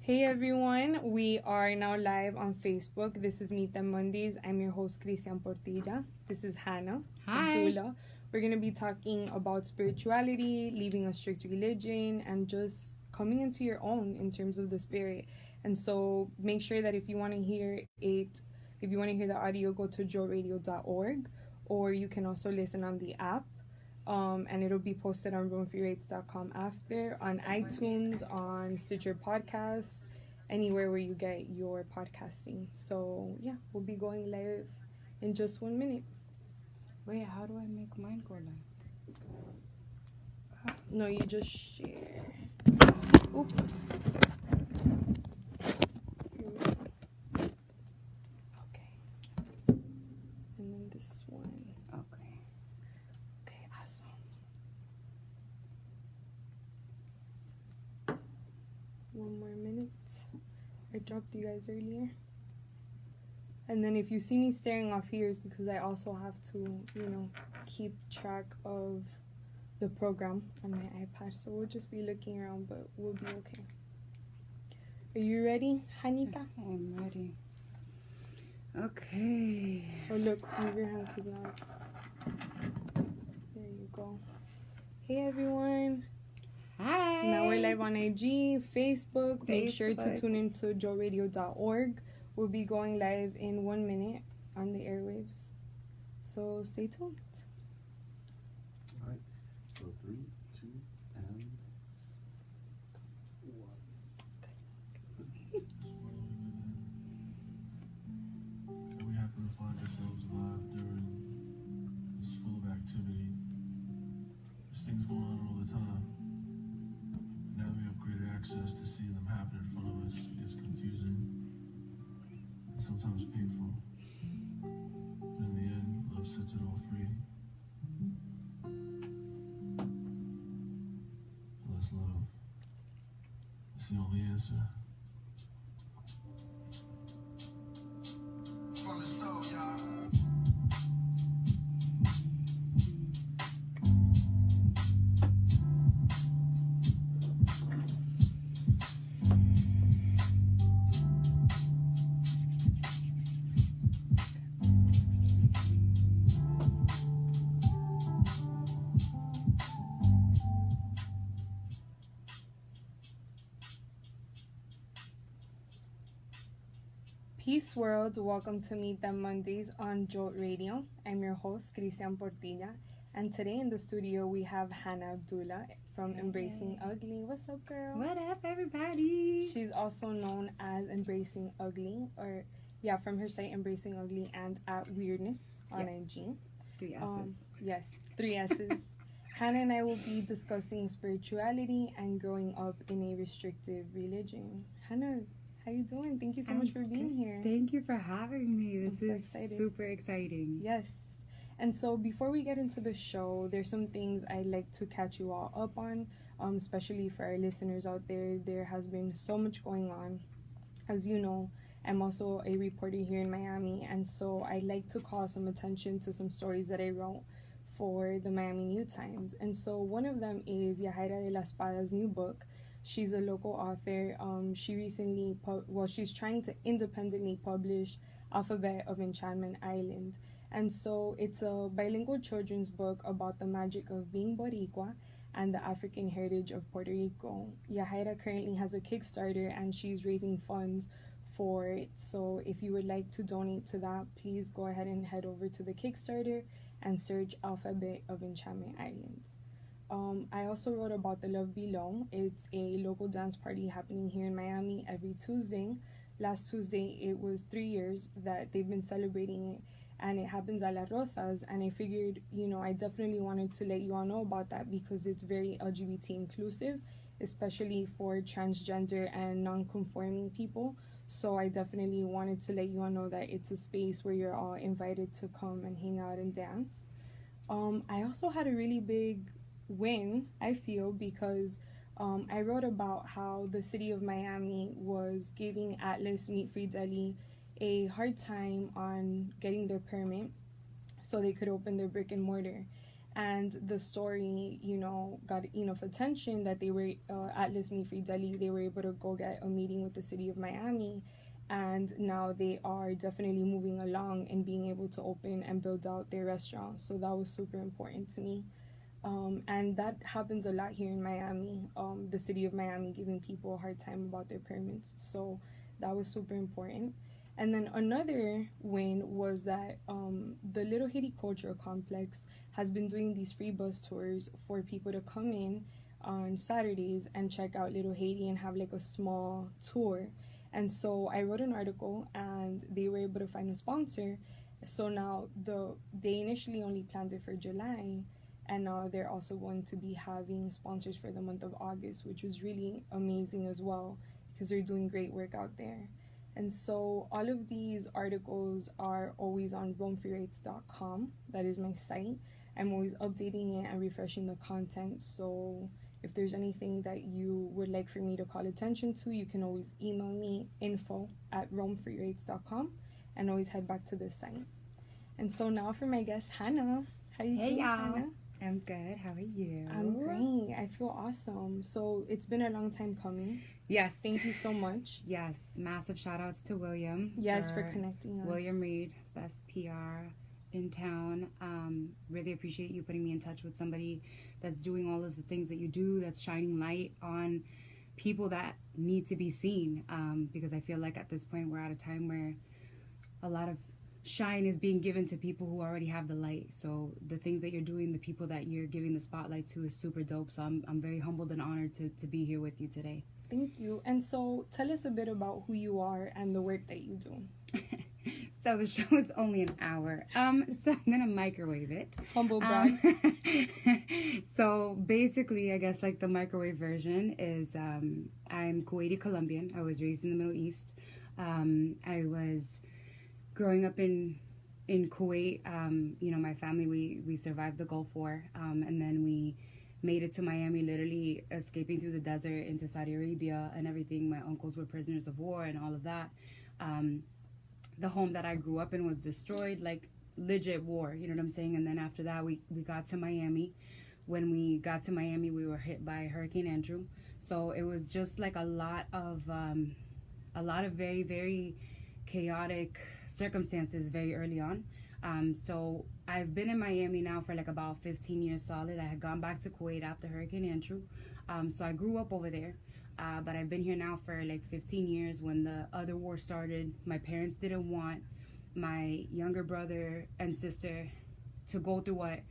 Hey everyone, we are now live on Facebook. This is Meet Them Mondays. I'm your host, Christian Portilla. This is Hana Abdulla. We're going to be talking about spirituality, leaving a strict religion, and just coming into your own in terms of the spirit. And so make sure that if you want to hear the audio, go to joeradio.org, or you can also listen on the app. And it'll be posted on roomfreerates.com after, on iTunes, on Stitcher Podcasts, anywhere where you get your podcasting. So yeah, we'll be going live in just 1 minute. Wait, how do I make mine go live? No, you just share. Oops. Okay. And then this one. Okay. Okay, awesome. One more minute. I dropped you guys earlier. And then if you see me staring off here, is because I also have to, keep track of the program on my iPad. So we'll just be looking around, but we'll be okay. Are you ready, Hanita? I'm ready. Okay. Oh, look, move your hand because now it's... There you go. Hey, everyone. Hi. Now we're live on IG, Facebook. Make sure to tune into joeradio.org. We'll be going live in 1 minute on the airwaves. So stay tuned. All right. So 3, 2, and 1. We happen to find ourselves alive during this full of activity. There's things going on all the time. Now we have greater access to see them happen in front of us. It's confusing and sometimes painful. But in the end, love sets it all free. Less love. It's the only answer. From the soul, y'all. Peace world, welcome to Meet Them Mondays on Jolt Radio. I'm your host, Christian Portilla, and today in the studio we have Hana Abdulla from Embracing Ugly. What's up, girl? What up, everybody? She's also known as Embracing Ugly, from her site Embracing Ugly and at Weirdness on IG. 3 S's. Yes, 3 S's. Hana and I will be discussing spirituality and growing up in a restrictive religion. Hana, how you doing? Thank you so much for being here. Thank you for having me. This I'm so is excited. super exciting. Yes. And so before we get into the show, there's some things I'd like to catch you all up on, especially for our listeners out there. There has been so much going on. As you know, I'm also a reporter here in Miami, and so I'd like to call some attention to some stories that I wrote for the Miami New Times. And so one of them is Yahaira de la Espada's new book. She's a local author. She recently, she's trying to independently publish Alphabet of Enchantment Island. And so it's a bilingual children's book about the magic of being Boricua and the African heritage of Puerto Rico. Yahaira currently has a Kickstarter and she's raising funds for it. So if you would like to donate to that, please go ahead and head over to the Kickstarter and search Alphabet of Enchantment Island. I also wrote about the Love Below. It's a local dance party happening here in Miami every Tuesday. Last Tuesday, it was 3 years that they've been celebrating it, and it happens at La Rosas, and I figured, I definitely wanted to let you all know about that because it's very LGBT inclusive, especially for transgender and non-conforming people. So I definitely wanted to let you all know that it's a space where you're all invited to come and hang out and dance. I also had a really big win, I feel, because I wrote about how the city of Miami was giving Atlas Meat Free Deli a hard time on getting their permit so they could open their brick and mortar. And the story, got enough attention that they were, Atlas Me Free Delhi, they were able to go get a meeting with the city of Miami. And now they are definitely moving along and being able to open and build out their restaurant. So that was super important to me. And that happens a lot here in Miami, the city of Miami giving people a hard time about their permits. So that was super important. And then another win was that the Little Haiti Cultural Complex has been doing these free bus tours for people to come in on Saturdays and check out Little Haiti and have like a small tour. And so I wrote an article and they were able to find a sponsor. So now they initially only planned it for July, and now they're also going to be having sponsors for the month of August, which was really amazing as well because they're doing great work out there. And so all of these articles are always on roamfreerights.com. That is my site. I'm always updating it and refreshing the content. So if there's anything that you would like for me to call attention to, you can always email me info@roamfreerights.com and always head back to this site. And so now for my guest, Hana. How you doing, y'all. Hana? I'm good. How are you? I'm great. I feel awesome. So it's been a long time coming. Yes. Thank you so much. Yes. Massive shout outs to William. Yes, for connecting us. William Reed, best PR in town. Really appreciate you putting me in touch with somebody that's doing all of the things that you do, that's shining light on people that need to be seen. Because I feel like at this point we're at a time where a lot of shine is being given to people who already have the light. So the things that you're doing, the people that you're giving the spotlight to is super dope. So I'm very humbled and honored to be here with you today. Thank you. And so tell us a bit about who you are and the work that you do. So the show is only an hour. So I'm gonna microwave it. Humble brag. So basically, I guess like the microwave version is I'm Kuwaiti Colombian. I was raised in the Middle East. I was growing up in Kuwait. My family, we survived the Gulf War, and then we made it to Miami, literally escaping through the desert into Saudi Arabia and everything. My uncles were prisoners of war and all of that. The home that I grew up in was destroyed, like legit war, you know what I'm saying? And then after that, we got to Miami. When we got to Miami, we were hit by Hurricane Andrew. So it was just like a lot of very, very chaotic circumstances very early on. So I've been in Miami now for like about 15 years solid. I had gone back to Kuwait after Hurricane Andrew. So I grew up over there. But I've been here now for like 15 years. When the other war started, my parents didn't want my younger brother and sister to go through what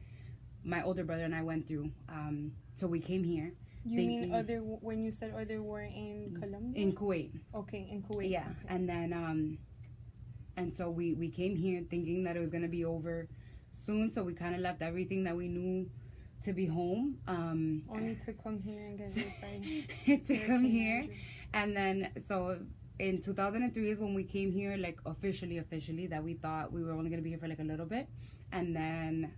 my older brother and I went through. So we came here. You mean when you said other war in Colombia? In Kuwait. Okay, in Kuwait. Yeah, okay. and then and so we came here thinking that it was gonna be over soon. So we kind of left everything that we knew to be home. Only to come here and get hit by to come here, and then so in 2003 is when we came here, like officially that we thought we were only gonna be here for like a little bit, and then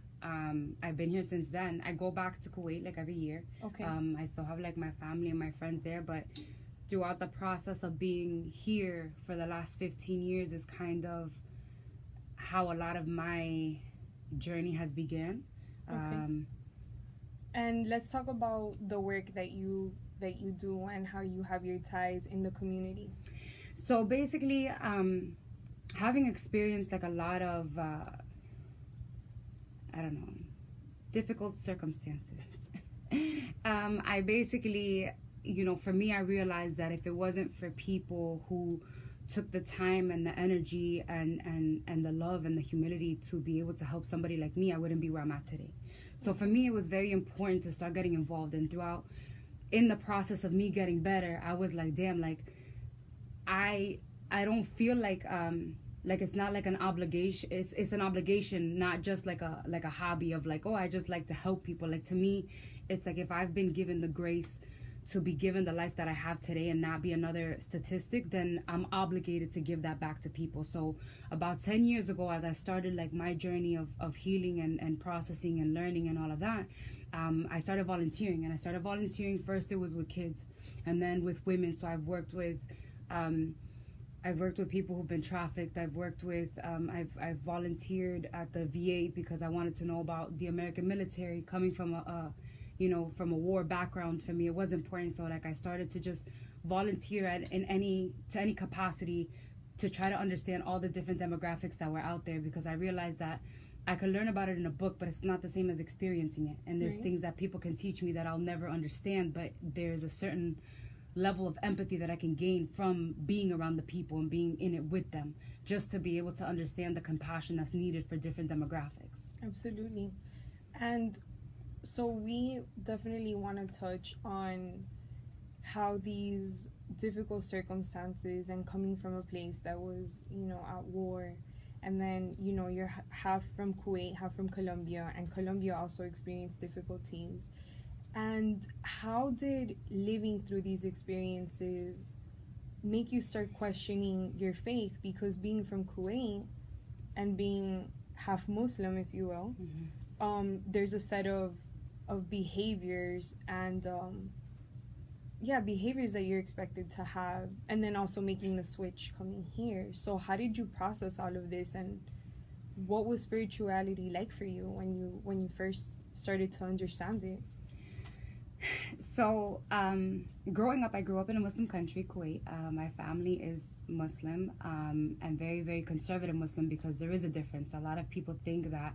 I've been here since then. I go back to Kuwait like every year. Okay. I still have like my family and my friends there, but throughout the process of being here for the last 15 years is kind of how a lot of my journey has begun. Okay. And let's talk about the work that you do and how you have your ties in the community. So basically, having experienced like a lot of difficult circumstances, I basically, for me, I realized that if it wasn't for people who took the time and the energy and the love and the humility to be able to help somebody like me, I wouldn't be where I'm at today. So for me, it was very important to start getting involved. And in the process of me getting better, I was like, damn, like I don't feel like it's not like an obligation. It's an obligation, not just like a hobby of like, oh, I just like to help people. Like to me, it's like if I've been given the grace to be given the life that I have today and not be another statistic, then I'm obligated to give that back to people. So about 10 years ago, as I started like my journey of healing and processing and learning and all of that, I started volunteering. And I started volunteering first, it was with kids and then with women. So I've worked with, I've worked with people who've been trafficked. I've worked with, I've volunteered at the VA because I wanted to know about the American military. Coming from from a war background, for me, it was important. So like I started to just volunteer to any capacity to try to understand all the different demographics that were out there, because I realized that I could learn about it in a book, but it's not the same as experiencing it. And there's things that people can teach me that I'll never understand, but there's a certain level of empathy that I can gain from being around the people and being in it with them, just to be able to understand the compassion that's needed for different demographics. Absolutely. And so we definitely want to touch on how these difficult circumstances and coming from a place that was, at war, and then, you're half from Kuwait, half from Colombia, and Colombia also experienced difficulties. And how did living through these experiences make you start questioning your faith? Because being from Kuwait and being half Muslim, if you will, there's a set of behaviors and behaviors that you're expected to have, and then also making the switch coming here. So how did you process all of this, and what was spirituality like for you when you first started to understand it? So, growing up, I grew up in a Muslim country, Kuwait. My family is Muslim, and very, very conservative Muslim, because there is a difference. A lot of people think that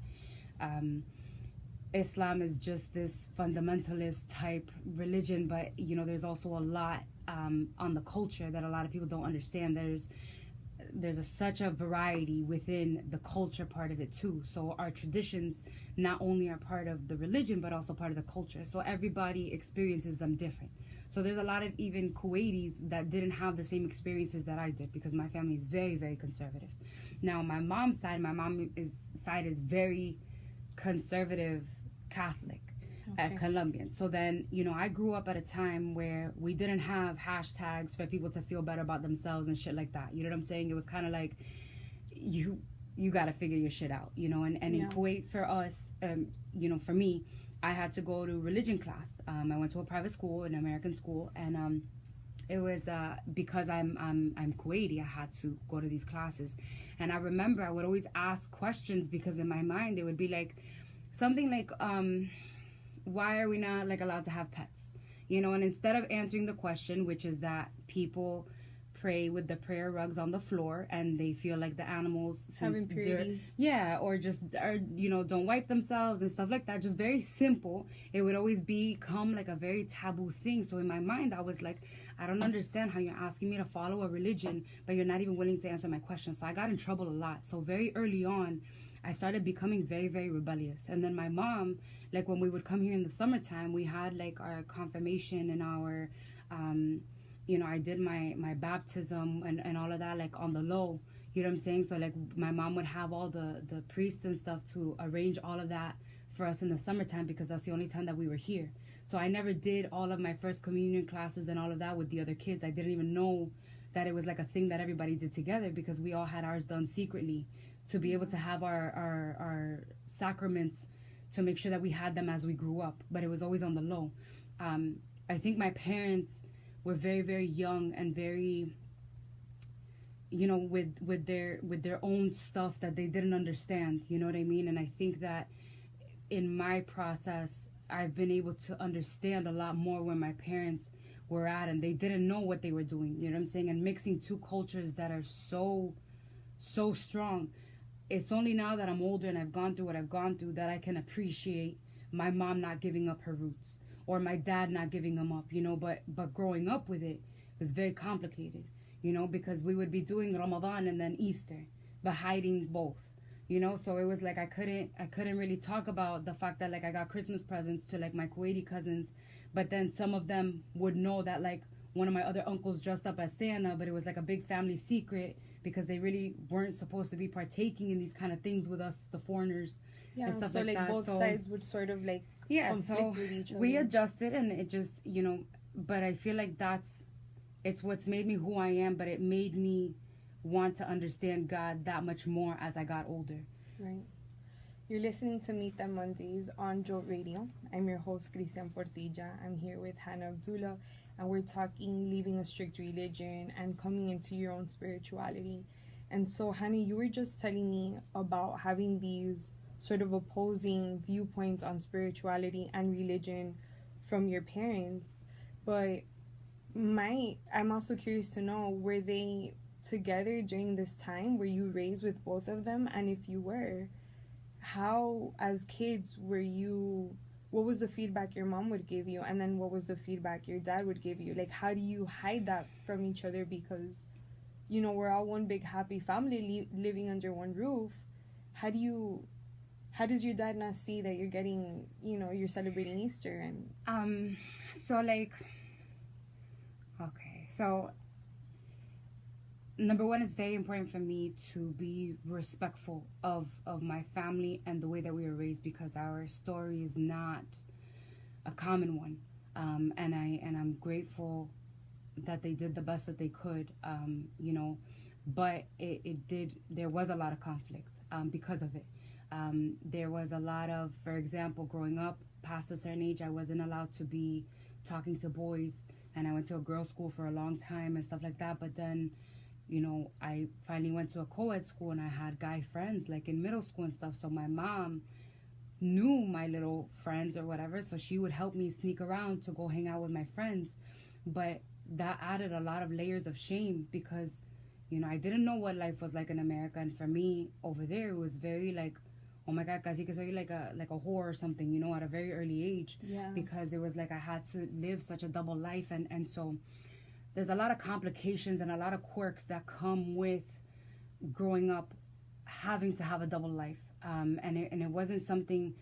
Islam is just this fundamentalist type religion, but there's also a lot on the culture that a lot of people don't understand. There's such a variety within the culture part of it too. So our traditions not only are part of the religion, but also part of the culture. So everybody experiences them different. So there's a lot of even Kuwaitis that didn't have the same experiences that I did, because my family is very, very conservative. Now my mom's side is very conservative Catholic. Colombian. So then, I grew up at a time where we didn't have hashtags for people to feel better about themselves and shit like that. You know what I'm saying? It was kind of like, you got to figure your shit out, and in Kuwait for us, for me, I had to go to religion class. I went to a private school, an American school, and it was because I'm Kuwaiti, I had to go to these classes. And I remember I would always ask questions, because in my mind it would be like something like, why are we not allowed to have pets? And instead of answering the question, which is that people pray with the prayer rugs on the floor and they feel like the animals have impurities, or just are don't wipe themselves and stuff like that, just very simple, it would always become like a very taboo thing. So in my mind I was like, I don't understand how you're asking me to follow a religion but you're not even willing to answer my question. So I got in trouble a lot. So very early on I started becoming very, very rebellious. And then my mom, when we would come here in the summertime, we had our confirmation and our I did my baptism and all of that on the low, you know what I'm saying? So my mom would have all the priests and stuff to arrange all of that for us in the summertime, because that's the only time that we were here. So I never did all of my first communion classes and all of that with the other kids. I didn't even know that it was a thing that everybody did together, because we all had ours done secretly to be able to have our sacraments, to make sure that we had them as we grew up, but it was always on the low. I think my parents were very, very young and very, with their own stuff that they didn't understand, you know what I mean? And I think that in my process, I've been able to understand a lot more where my parents were at, and they didn't know what they were doing, you know what I'm saying? And mixing two cultures that are so strong. It's only now that I'm older and I've gone through what I've gone through that I can appreciate my mom not giving up her roots, or my dad not giving them up, but growing up with it was very complicated, because we would be doing Ramadan and then Easter, but hiding both, so it was I couldn't really talk about the fact that I got Christmas presents to my Kuwaiti cousins, but then some of them would know that one of my other uncles dressed up as Santa, but it was a big family secret, because they really weren't supposed to be partaking in these kind of things with us, the foreigners, and stuff so like that. Both sides would sort of conflict with each other. We adjusted, and it just but I feel it's what's made me who I am, but it made me want to understand God that much more as I got older. Right. You're listening to Meet Them Mondays on Jolt Radio. I'm your host, Christian Portilla. I'm here with Hana Abdulla. and we're talking leaving a strict religion and coming into your own spirituality. And so, Hana, you were just telling me about having these sort of opposing viewpoints on spirituality and religion from your parents. But I'm also curious to know, were they together during this time? Were you raised with both of them? And if you were, how, as kids, what was the feedback your mom would give you? And then what was the feedback your dad would give you? Like, how do you hide that from each other? Because, we're all one big happy family living under one roof. How does your dad not see that you're getting, you're celebrating Easter? And so number one, it's very important for me to be respectful of my family and the way that we were raised, because our story is not a common one, and I'm grateful that they did the best that they could, but there was a lot of conflict because of it. There was a lot of, for example, growing up past a certain age, I wasn't allowed to be talking to boys, and I went to a girls' school for a long time and stuff like that. But then, I finally went to a co-ed school, and I had guy friends like in middle school and stuff. So my mom knew my little friends or whatever, so she would help me sneak around to go hang out with my friends. But that added a lot of layers of shame, because I didn't know what life was like in America, and for me over there it was very like, oh my God, casi que soy like a whore or something, at a very early age. Yeah. Because it was like I had to live such a double life, and so there's a lot of complications and a lot of quirks that come with growing up having to have a double life, and it wasn't something.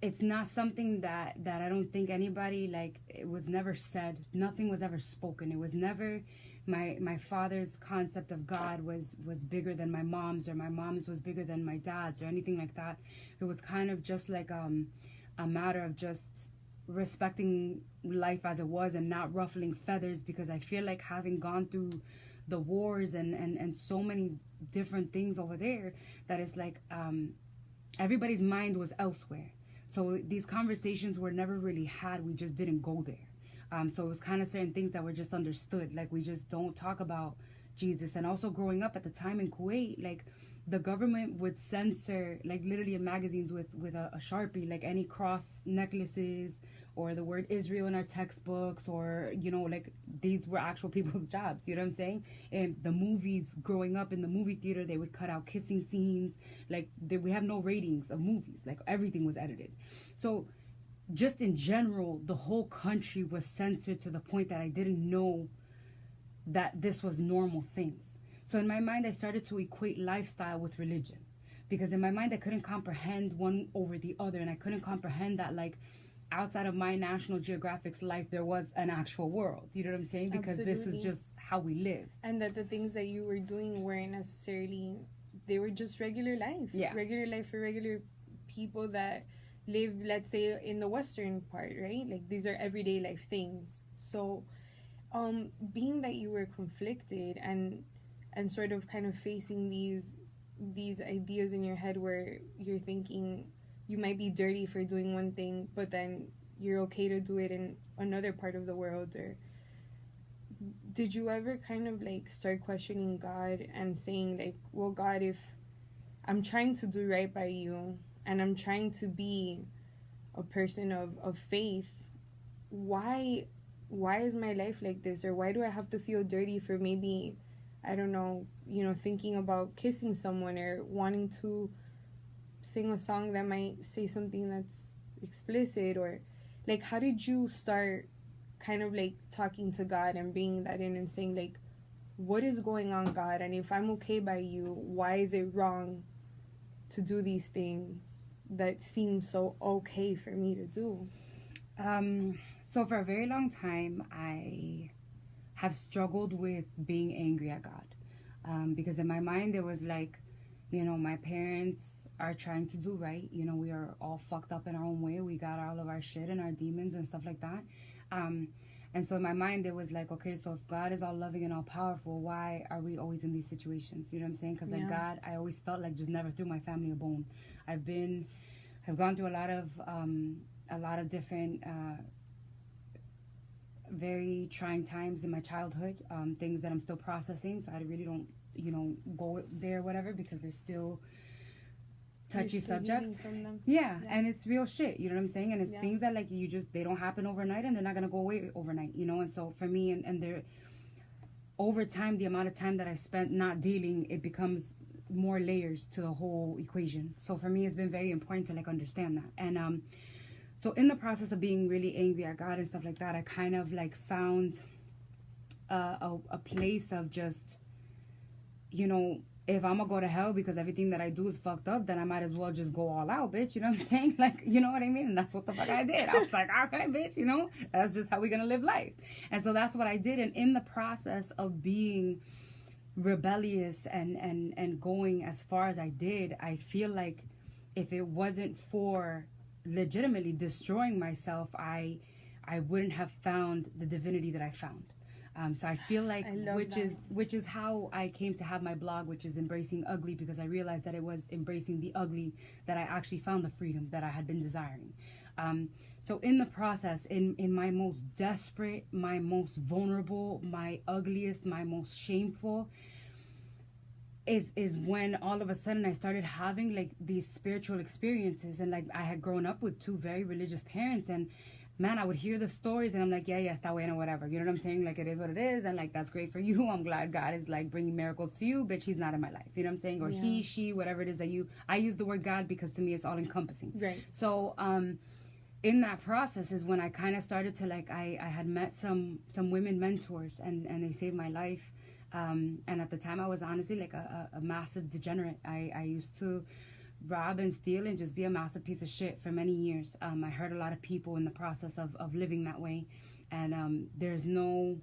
It's not something that I don't think anybody, like, it was never said. Nothing was ever spoken. It was never, my father's concept of God was bigger than my mom's, or my mom's was bigger than my dad's, or anything like that. It was kind of just like a matter of just respecting life as it was and not ruffling feathers, because I feel like having gone through the wars and so many different things over there, that it's like everybody's mind was elsewhere. So these conversations were never really had. We just didn't go there. So it was kind of certain things that were just understood. Like, we just don't talk about Jesus. And also growing up at the time in Kuwait, like, the government would censor, like, literally in magazines with a Sharpie, like, any cross necklaces or the word Israel in our textbooks, or, like, these were actual people's jobs, you know what I'm saying? And the movies, growing up in the movie theater, they would cut out kissing scenes. Like, we have no ratings of movies. Like, everything was edited. So just in general, the whole country was censored to the point that I didn't know that this was normal things. So in my mind, I started to equate lifestyle with religion, because in my mind, I couldn't comprehend one over the other, and I couldn't comprehend that, like, outside of my National Geographic's life, there was an actual world. You know what I'm saying? Because This was just how we lived. And that the things that you were doing weren't necessarily, they were just regular life. Yeah. Regular life for regular people that live, let's say, in the Western part, right? Like, these are everyday life things. So, being that you were conflicted and sort of kind of facing these ideas in your head where you're thinking you might be dirty for doing one thing, but then you're okay to do it in another part of the world, or did you ever kind of like start questioning God and saying like, well, God, if I'm trying to do right by you and I'm trying to be a person of faith, why is my life like this? Or why do I have to feel dirty for maybe, I don't know, thinking about kissing someone or wanting to sing a song that might say something that's explicit? Or like, how did you start kind of like talking to God and bringing that in and saying like, what is going on, God? And if I'm okay by you, why is it wrong to do these things that seem so okay for me to do? So for a very long time, I have struggled with being angry at God, because in my mind it was like, my parents are trying to do right. We are all fucked up in our own way. We got all of our shit and our demons and stuff like that. And so in my mind, it was like, okay, so if God is all loving and all powerful, why are we always in these situations? You know what I'm saying? Because like God, I always felt like just never threw my family a bone. I've gone through a lot of different very trying times in my childhood, things that I'm still processing. So I really don't, go there, whatever, because there's still touchy subjects. From them. Yeah, and it's real shit, you know what I'm saying? And it's Yeah. things that like they don't happen overnight, and they're not gonna go away overnight, And so for me, and there, over time, the amount of time that I spent not dealing, it becomes more layers to the whole equation. So for me, it's been very important to like understand that. And so in the process of being really angry at God and stuff like that, I kind of like found a place of just, if I'm gonna go to hell because everything that I do is fucked up, then I might as well just go all out, bitch. You know what I'm saying? Like, you know what I mean? And that's what the fuck I did. I was like, all right, bitch, that's just how we're gonna live life. And so that's what I did. And in the process of being rebellious and going as far as I did, I feel like if it wasn't for legitimately destroying myself, I wouldn't have found the divinity that I found. So I feel like, which is how I came to have my blog, which is Embracing Ugly, because I realized that it was embracing the ugly that I actually found the freedom that I had been desiring. So in the process, in my most desperate, my most vulnerable, my ugliest, my most shameful, is when all of a sudden I started having like these spiritual experiences. And like I had grown up with two very religious parents, and man, I would hear the stories and I'm like, yeah, está bueno, whatever. You know what I'm saying? Like, it is what it is. And like, that's great for you. I'm glad God is like bringing miracles to you, bitch. He's not in my life. You know what I'm saying? Or he, she, whatever it is that I use the word God because to me it's all encompassing. Right. So, in that process is when I kind of started to like, I had met some women mentors and they saved my life. And at the time I was honestly like a massive degenerate. I used to rob and steal and just be a massive piece of shit for many years. I hurt a lot of people in the process of living that way. And there's no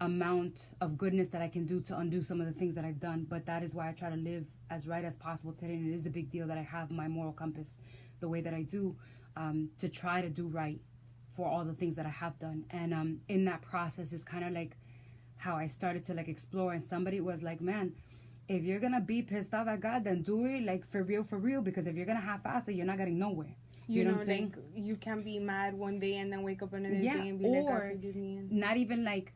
amount of goodness that I can do to undo some of the things that I've done. But that is why I try to live as right as possible today. And it is a big deal that I have my moral compass the way that I do, to try to do right for all the things that I have done. And in that process is kind of like how I started to like explore. And somebody was like, man, if you're gonna be pissed off at God, then do it like for real, because if you're gonna half-ass it, you're not getting nowhere. You know what I'm saying? Like, you can't be mad one day and then wake up another day and be like, God forgive me. And not even like,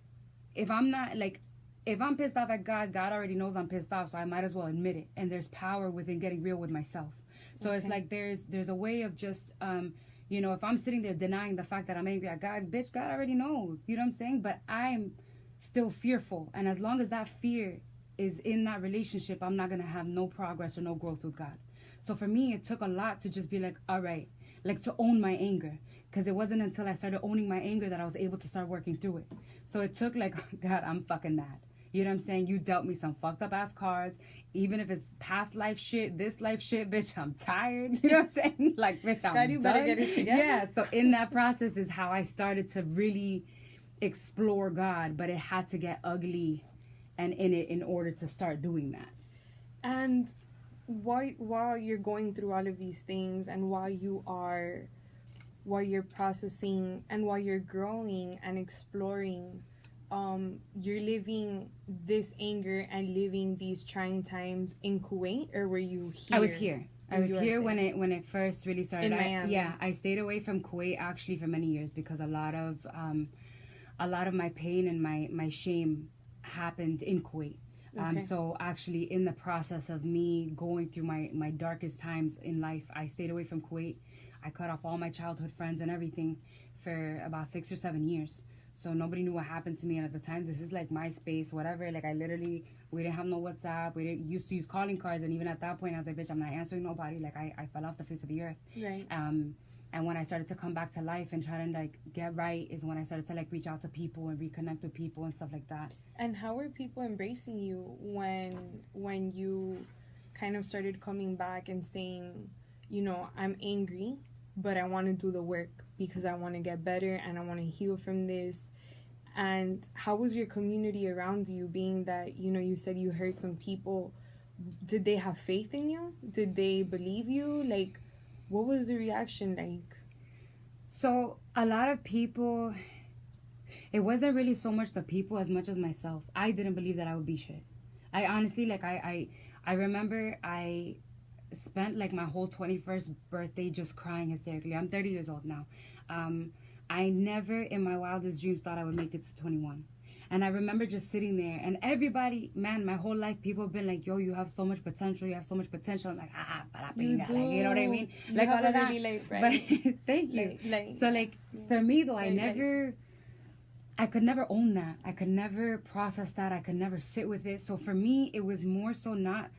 if I'm pissed off at God, God already knows I'm pissed off, so I might as well admit it. And there's power within getting real with myself. So it's like there's a way of just if I'm sitting there denying the fact that I'm angry at God, bitch, God already knows. You know what I'm saying? But I'm still fearful, and as long as that fear is in that relationship, I'm not gonna have no progress or no growth with God. So for me, it took a lot to just be like, all right, like to own my anger, because it wasn't until I started owning my anger that I was able to start working through it. So it took like, God, I'm fucking mad. You know what I'm saying? You dealt me some fucked up ass cards, even if it's past life shit, this life shit, bitch, I'm tired. You know what I'm saying? Like, bitch, I'm God, you better get it together. Yeah, so in that process is how I started to really explore God, but it had to get ugly and in it in order to start doing that. And while you're going through all of these things, and while you're processing and while you're growing and exploring, you're living this anger and living these trying times in Kuwait, or were you here? I was here. I was here when it first really started. In Miami. I stayed away from Kuwait actually for many years because a lot of my pain and my shame happened in Kuwait. So actually in the process of me going through my darkest times in life, I stayed away from Kuwait. I cut off all my childhood friends and everything for about 6 or 7 years. So nobody knew what happened to me. And at the time, this is like MySpace, whatever. Like we didn't have no WhatsApp. We didn't used to use calling cards. And even at that point, I was like, bitch, I'm not answering nobody. Like I fell off the face of the earth. Right. And when I started to come back to life and try to like get right is when I started to like reach out to people and reconnect with people and stuff like that. And how were people embracing you when you kind of started coming back and saying, I'm angry, but I want to do the work because I want to get better and I want to heal from this? And how was your community around you, being that, you said you heard some people? Did they have faith in you? Did they believe you? Like, what was the reaction like? So a lot of people, it wasn't really so much the people as much as myself. I didn't believe that I would be shit. I honestly, like, I remember I spent like my whole 21st birthday just crying hysterically. I'm 30 years old now. I never in my wildest dreams thought I would make it to 21. And I remember just sitting there, and everybody, man, my whole life, people have been like, yo, you have so much potential. You have so much potential. I'm like, You do. like, you know what I mean? You Like have all a of that. really light bright. But thank you. So like, for me though, I could never own that. I could never process that. I could never sit with it. So for me, it was more so not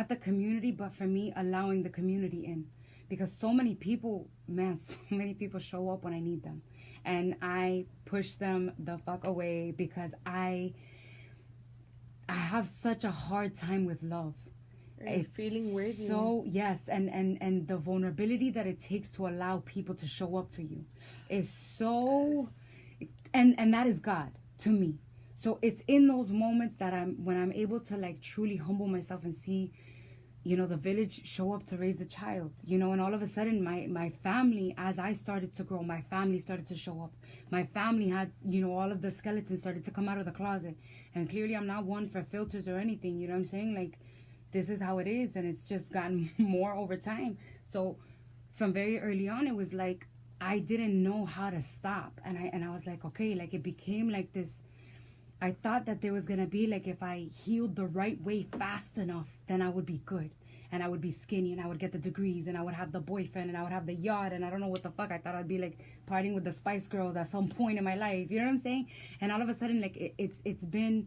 the community, but for me, allowing the community in. Because so many people, man, so many people show up when I need them. And I push them the fuck away because I have such a hard time with love. It's feeling worthy. So, yes, and the vulnerability that it takes to allow people to show up for you is so... Yes. And that is God to me. So it's in those moments that when I'm able to like truly humble myself and see, you know, the village show up to raise the child, you know, and all of a sudden my family, as I started to grow, my family started to show up. My family had, you know, all of the skeletons started to come out of the closet. And clearly I'm not one for filters or anything, you know what I'm saying? Like, this is how it is, and it's just gotten more over time. So from very early on, it was like, I didn't know how to stop. And I was like, okay, like it became like this. I thought that there was going to be like, if I healed the right way fast enough, then I would be good. And I would be skinny and I would get the degrees and I would have the boyfriend and I would have the yacht and I don't know what the fuck. I thought I'd be like partying with the Spice Girls at some point in my life. You know what I'm saying? And all of a sudden, like it's been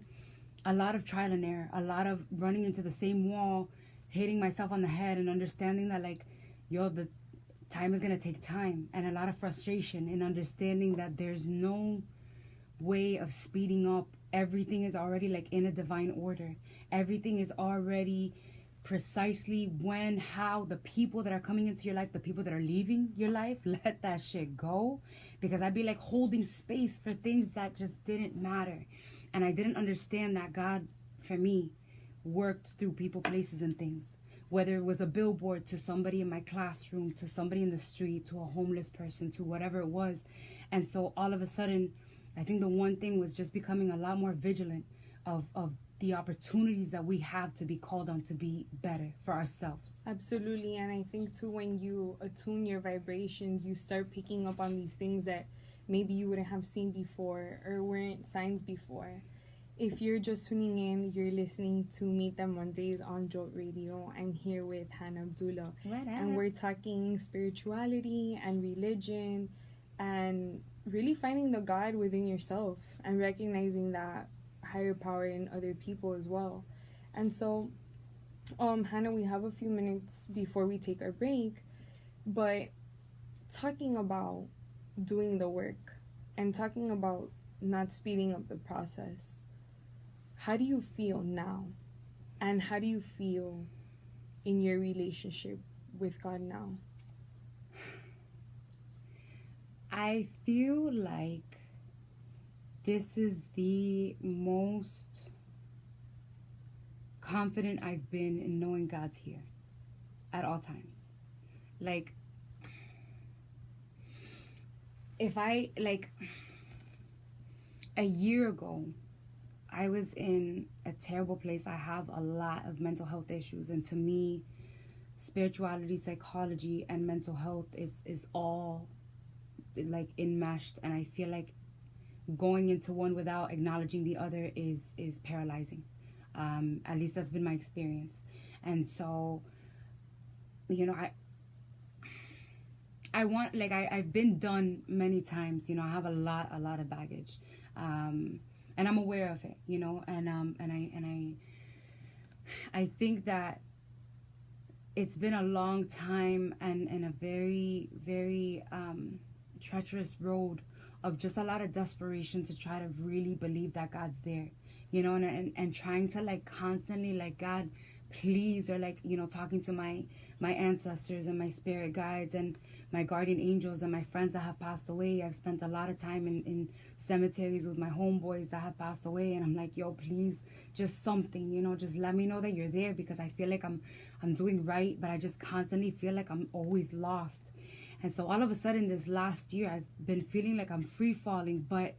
a lot of trial and error, a lot of running into the same wall, hitting myself on the head and understanding that like, yo, the time is going to take time, and a lot of frustration in understanding that there's no way of speeding up. Everything is already like in a divine order. Everything is already precisely when, how, the people that are coming into your life, the people that are leaving your life, let that shit go. Because I'd be like holding space for things that just didn't matter. And I didn't understand that God, for me, worked through people, places, and things. Whether it was a billboard to somebody in my classroom, to somebody in the street, to a homeless person, to whatever it was. And so all of a sudden, I think the one thing was just becoming a lot more vigilant of the opportunities that we have to be called on to be better for ourselves. Absolutely. And I think too, when you attune your vibrations, you start picking up on these things that maybe you wouldn't have seen before or weren't signs before. If you're just tuning in, you're listening to Meet Them Mondays on Jolt Radio. I'm here with Hana Abdulla. And we're talking spirituality and religion and really finding the God within yourself and recognizing that higher power in other people as well. And so, Hana, we have a few minutes before we take our break, but talking about doing the work and talking about not speeding up the process, how do you feel now? And how do you feel in your relationship with God now? I feel like this is the most confident I've been in knowing God's here at all times. Like, if I, like, a year ago, I was in a terrible place. I have a lot of mental health issues, and to me, spirituality, psychology, and mental health is all like enmeshed, and I feel like going into one without acknowledging the other is paralyzing. At least that's been my experience. And so, you know, I want, like, I've been done many times. You know, I have a lot of baggage, and I'm aware of it. You know, and I think that it's been a long time and a very, very treacherous road of just a lot of desperation to try to really believe that God's there, you know, and trying to like constantly like, God, please, or like, you know, talking to my ancestors and my spirit guides and my guardian angels and my friends that have passed away. I've spent a lot of time in cemeteries with my homeboys that have passed away, and I'm like, yo, please, just something, you know, just let me know that you're there, because I feel like I'm doing right, but I just constantly feel like I'm always lost. And so all of a sudden this last year, I've been feeling like I'm free falling, but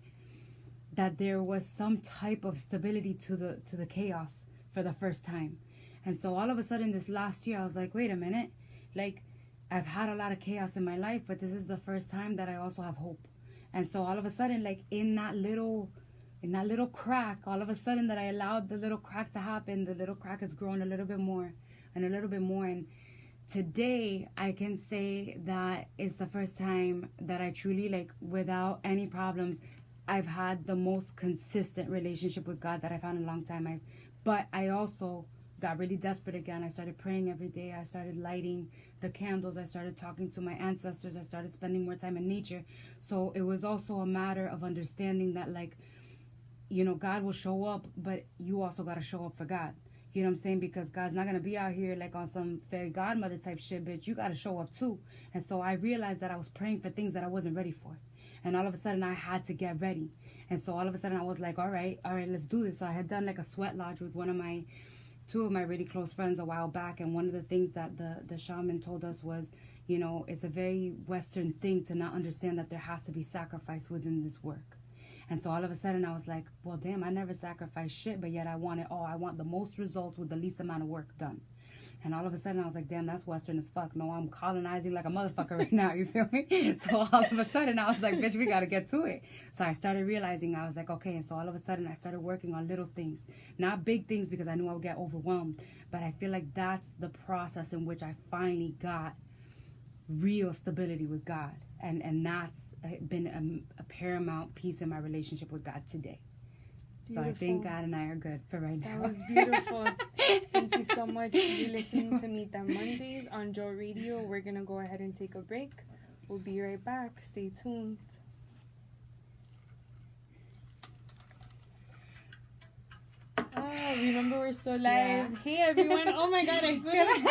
that there was some type of stability to the chaos for the first time. And so all of a sudden this last year, I was like, wait a minute, like, I've had a lot of chaos in my life, but this is the first time that I also have hope. And so all of a sudden, like in that little crack, all of a sudden that I allowed the little crack to happen, the little crack has grown a little bit more and a little bit more. And today I can say that it's the first time that I truly, like, without any problems, I've had the most consistent relationship with God that I've had in a long time. But I also got really desperate again. I started praying every day. I started lighting the candles. I started talking to my ancestors. I started spending more time in nature. So it was also a matter of understanding that, like, you know, God will show up, but you also got to show up for God. You know what I'm saying? Because God's not going to be out here like on some fairy godmother type shit, bitch. You got to show up too. And so I realized that I was praying for things that I wasn't ready for. And all of a sudden I had to get ready. And so all of a sudden I was like, all right, let's do this. So I had done like a sweat lodge with two of my really close friends a while back. And one of the things that the shaman told us was, you know, it's a very Western thing to not understand that there has to be sacrifice within this work. And so all of a sudden I was like, well, damn, I never sacrificed shit, but yet I want it all. I want the most results with the least amount of work done. And all of a sudden I was like, damn, that's Western as fuck. No, I'm colonizing like a motherfucker right now, you feel me? So all of a sudden I was like, bitch, we got to get to it. So I started realizing, I was like, okay. And so all of a sudden I started working on little things, not big things because I knew I would get overwhelmed. But I feel like that's the process in which I finally got real stability with God. And that's been a paramount piece in my relationship with God today. Beautiful. So I think God and I are good for right now. That was beautiful. Thank you so much. You're listening to Meet Them Mondays on Joe Radio. We're going to go ahead and take a break. We'll be right back. Stay tuned. Remember we're still live. Yeah. Hey everyone. Oh my God, I feel like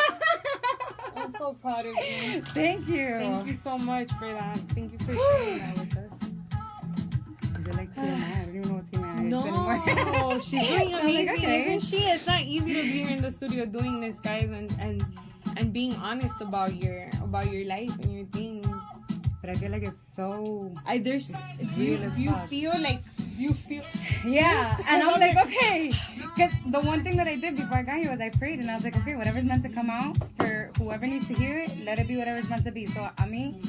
I'm so proud of you. Thank you. Thank you so much for that. Thank you for sharing that with us. Is it like TMI? I don't even know what TMI is anymore. No, she's doing So I'm amazing, like, okay. isn't she? It's not easy to be here in the studio doing this, guys, and being honest about your life and your things. But I feel like it's so... Do you feel Yeah, and I'm like, okay. Because the one thing that I did before I got here was I prayed, and I was like, okay, whatever's meant to come out for whoever needs to hear it, let it be whatever's meant to be. So, I mean,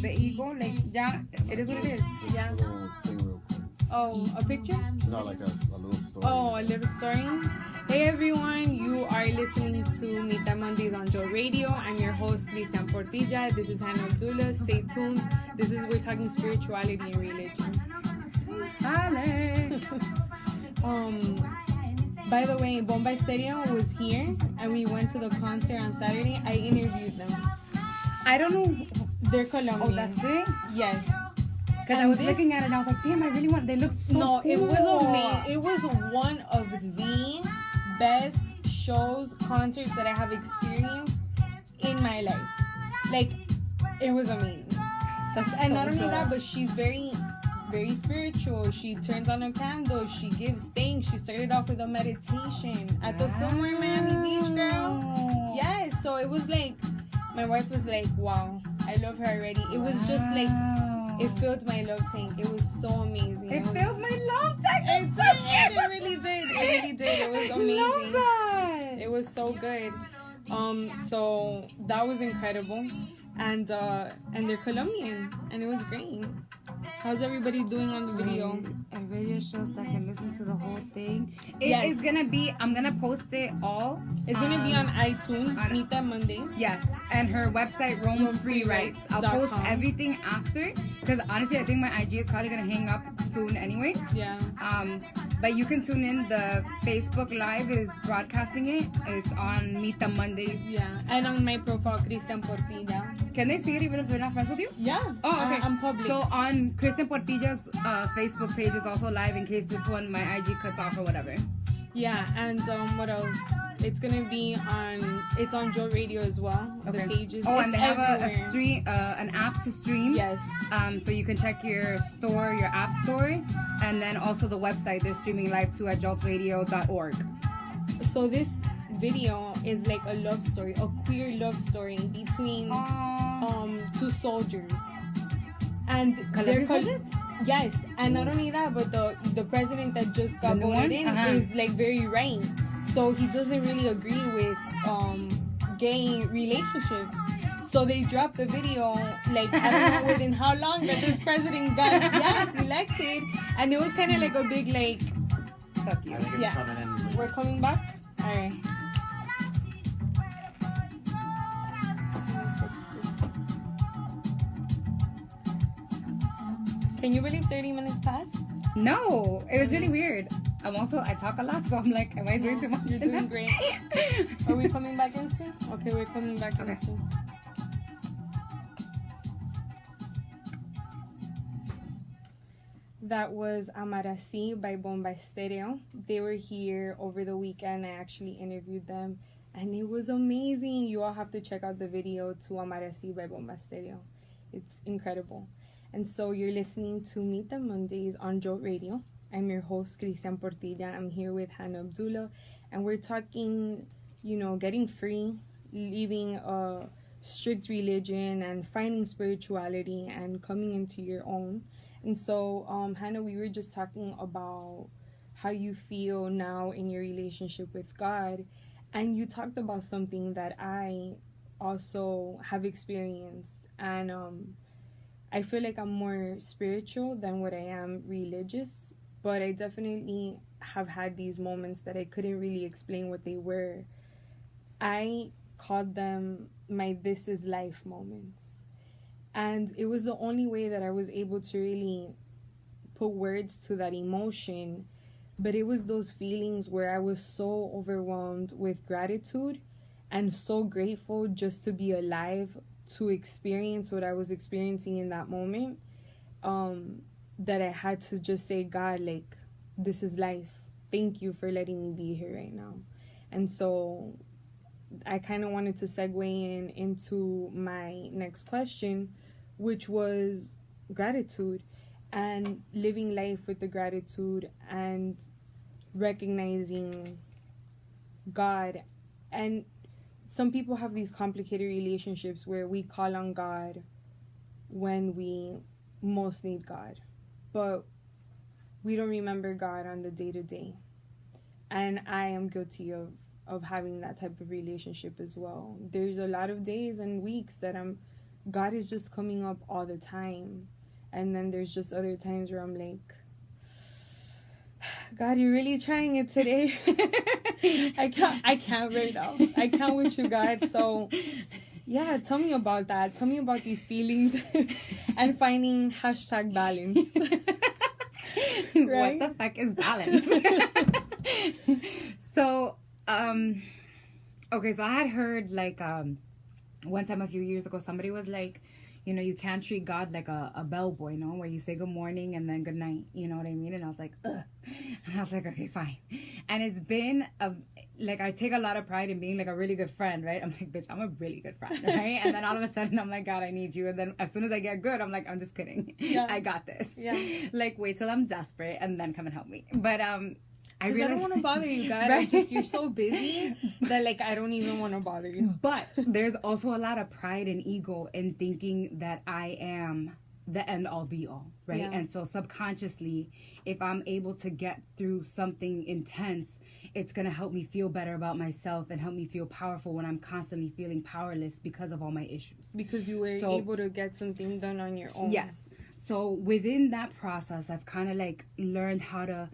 the ego, like, yeah, it is what it is. Yeah. A little thing real quick. Oh, a picture? No, like a little story. Oh, a little story. Hey everyone, you are listening to Meet Them Mondays on Joe Radio. I'm your host, Christian Portilla. This is Hana Abdulla. Stay tuned. We're talking spirituality and religion. By the way, Bomba Stereo was here and we went to the concert on Saturday. I interviewed them. I don't know. They're Colombian. Oh, that's it? Yes. Because I was looking at it and I was like, damn, I really want... They looked so No, cool. it was amazing. It was one of the best shows, concerts that I have experienced in my life. Like, it was amazing. And not only that, but she's very, very spiritual. She turns on a candle. She gives thanks. She started off with a meditation at the Fillmore Miami Beach, girl. Yes, so it was like, my wife was like, wow, I love her already. It was just like, it filled my love tank. It was so amazing. It filled my love tank. It really did. It really did. It was amazing. Love that. It was so good. So that was incredible. And they're Colombian, and it was great. How's everybody doing on the video? A radio show so I can listen to the whole thing. Yes. It's gonna be, I'm gonna post it all. It's gonna be on iTunes, Meet Them Mondays. Yes, and her website, RoamFreeRights. I'll post everything after, because honestly, I think my IG is probably gonna hang up soon anyway. Yeah. But you can tune in. The Facebook Live is broadcasting it. It's on Meet Them Mondays. Yeah, and on my profile, Christian Portilla. Can they see it even if they're not friends with you? Yeah. Oh, okay. I'm public. So on Christian Portilla's Facebook page is also live in case this one, my IG cuts off or whatever. Yeah, and what else? It's gonna be it's on Joe Radio as well. Okay. The pages. Oh, it's and they have everywhere. a stream, an app to stream. Yes. So you can check your store, your app store, and then also the website. They're streaming live too at joltradio.org. So this video is like a love story, a queer love story between two soldiers. And Colombian soldiers? Yes, and not only that, but the president that just got voted in is like very right. So he doesn't really agree with gay relationships. So they dropped the video, like, I don't know within how long that this president got, elected. And it was kind of like a big, like, Fuck you. I think it's Yeah. coming in. we're coming back? All right. Can you believe 30 minutes passed? No, it was really weird. I talk a lot, so I'm like, am I doing too much? You're doing great. Are we coming back in soon? Okay, we're coming back in Okay. soon. That was Amarasi by Bomba Stereo. They were here over the weekend. I actually interviewed them, and it was amazing. You all have to check out the video to Amarasi by Bomba Stereo. It's incredible. And so you're listening to Meet the Mondays on Jolt Radio. I'm your host, Christian Portilla. I'm here with Hana Abdulla, and we're talking, getting free, leaving a strict religion, and finding spirituality and coming into your own. And so, Hannah, we were just talking about how you feel now in your relationship with God. And you talked about something that I also have experienced. And I feel like I'm more spiritual than what I am religious. But I definitely have had these moments that I couldn't really explain what they were. I called them my this is life moments. And it was the only way that I was able to really put words to that emotion. But it was those feelings where I was so overwhelmed with gratitude and so grateful just to be alive, to experience what I was experiencing in that moment, that I had to just say, God, like, this is life. Thank you for letting me be here right now. And so I kind of wanted to segue into my next question, which was gratitude and living life with the gratitude and recognizing God. And some people have these complicated relationships where we call on God when we most need God, but we don't remember God on the day-to-day. And I am guilty of having that type of relationship as well. There's a lot of days and weeks that God is just coming up all the time. And then there's just other times where I'm like, God, you're really trying it today. I can't right now. I can't with you, God. So yeah, tell me about that. Tell me about these feelings and finding #balance. What the fuck is balance? So, okay, so I had heard like one time a few years ago, somebody was like, you can't treat God like a bellboy, where you say good morning and then good night, you know what I mean? And I was like, ugh. And I was like, okay, fine. And it's been I take a lot of pride in being like a really good friend, right? I'm like, bitch, I'm a really good friend, right? And then all of a sudden I'm like, God, I need you. And then as soon as I get good, I'm like, I'm just kidding. Yeah. I got this. Yeah. Like, wait till I'm desperate and then come and help me. But I don't want to bother you, God. Right? You're so busy that I don't even want to bother you. But there's also a lot of pride and ego in thinking that I am the end all be all, right? Yeah. And so subconsciously, if I'm able to get through something intense, it's going to help me feel better about myself and help me feel powerful when I'm constantly feeling powerless because of all my issues. Because you were able to get something done on your own. Yes. So within that process, I've kind of learned how to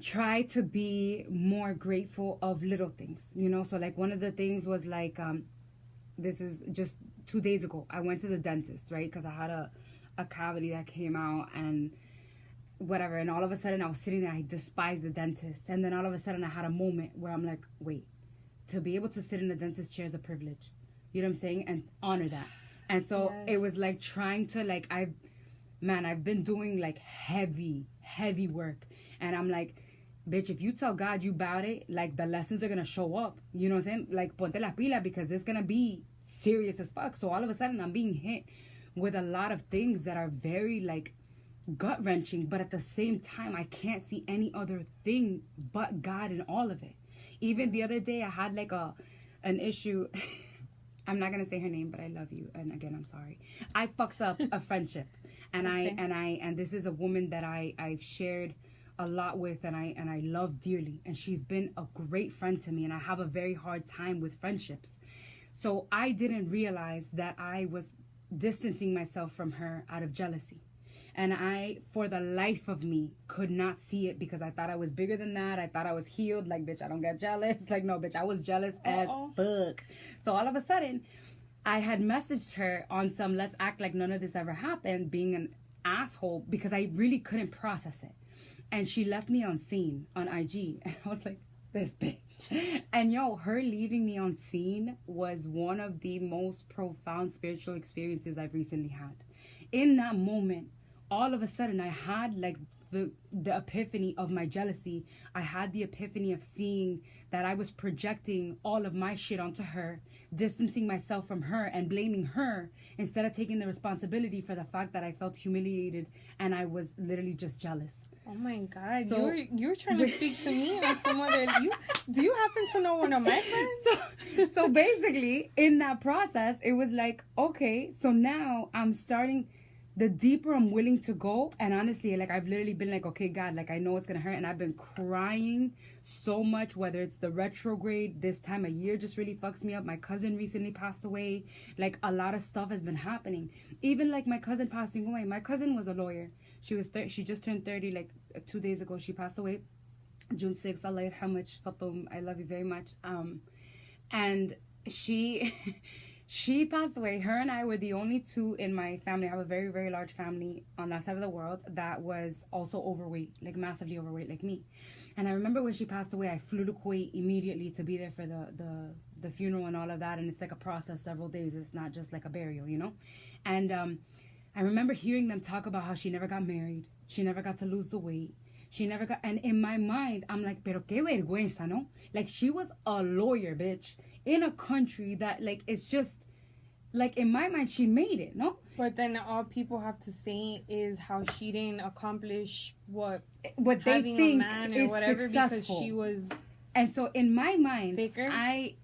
try to be more grateful of little things, So one of the things was this is just 2 days ago, I went to the dentist, right? Because I had a cavity that came out and whatever. And all of a sudden I was sitting there, I despised the dentist. And then all of a sudden I had a moment where I'm like, wait, to be able to sit in the dentist chair is a privilege. You know what I'm saying? And honor that. And so It was trying to I've been doing heavy work. And I'm like, bitch, if you tell God you about it, the lessons are going to show up. You know what I'm saying? Ponte la pila, because it's going to be serious as fuck. So all of a sudden I'm being hit with a lot of things that are very gut-wrenching. But at the same time, I can't see any other thing but God in all of it. Even the other day I had an issue. I'm not going to say her name, but I love you. And again, I'm sorry. I fucked up a friendship. And okay. And this is a woman that I've shared a lot with and I love dearly, and she's been a great friend to me, and I have a very hard time with friendships. So I didn't realize that I was distancing myself from her out of jealousy. And I, for the life of me, could not see it because I thought I was bigger than that. I thought I was healed. Like, bitch, I don't get jealous. Like, no, bitch, I was jealous as fuck. So all of a sudden, I had messaged her on some let's act like none of this ever happened, being an asshole, because I really couldn't process it. And she left me on scene on IG. And I was like, this bitch. And yo, her leaving me on scene was one of the most profound spiritual experiences I've recently had. In that moment, all of a sudden I had like the epiphany of my jealousy. I had the epiphany of seeing that I was projecting all of my shit onto her, distancing myself from her and blaming her instead of taking the responsibility for the fact that I felt humiliated and I was literally just jealous. Oh my God, So, you're trying to speak to me as someone that do you happen to know one of my friends? So basically in that process, it was like, okay, so now I'm starting. The deeper I'm willing to go, and honestly, like I've literally been like, okay, God, like I know it's gonna hurt, and I've been crying so much, whether it's the retrograde, this time of year just really fucks me up. My cousin recently passed away. Like a lot of stuff has been happening. Even like my cousin passing away. My cousin was a lawyer. She just turned 30 like 2 days ago. She passed away June 6th. Allah yarhamah, Fatum, I love you very much. And she She passed away. Her and I were the only two in my family. I have a very, very large family on that side of the world that was also overweight, like massively overweight like me. And I remember when she passed away, I flew to Kuwait immediately to be there for the funeral and all of that. And it's like a process, several days. It's not just like a burial, you know? And I remember hearing them talk about how she never got married. She never got to lose the weight. She never got... And in my mind, I'm like, pero qué vergüenza, no? Like, she was a lawyer, bitch, in a country that, like, it's just... Like, in my mind, she made it, no? But then all people have to say is how she didn't accomplish what they think a man or is whatever successful. Because she was... And so, in my mind, Faker? I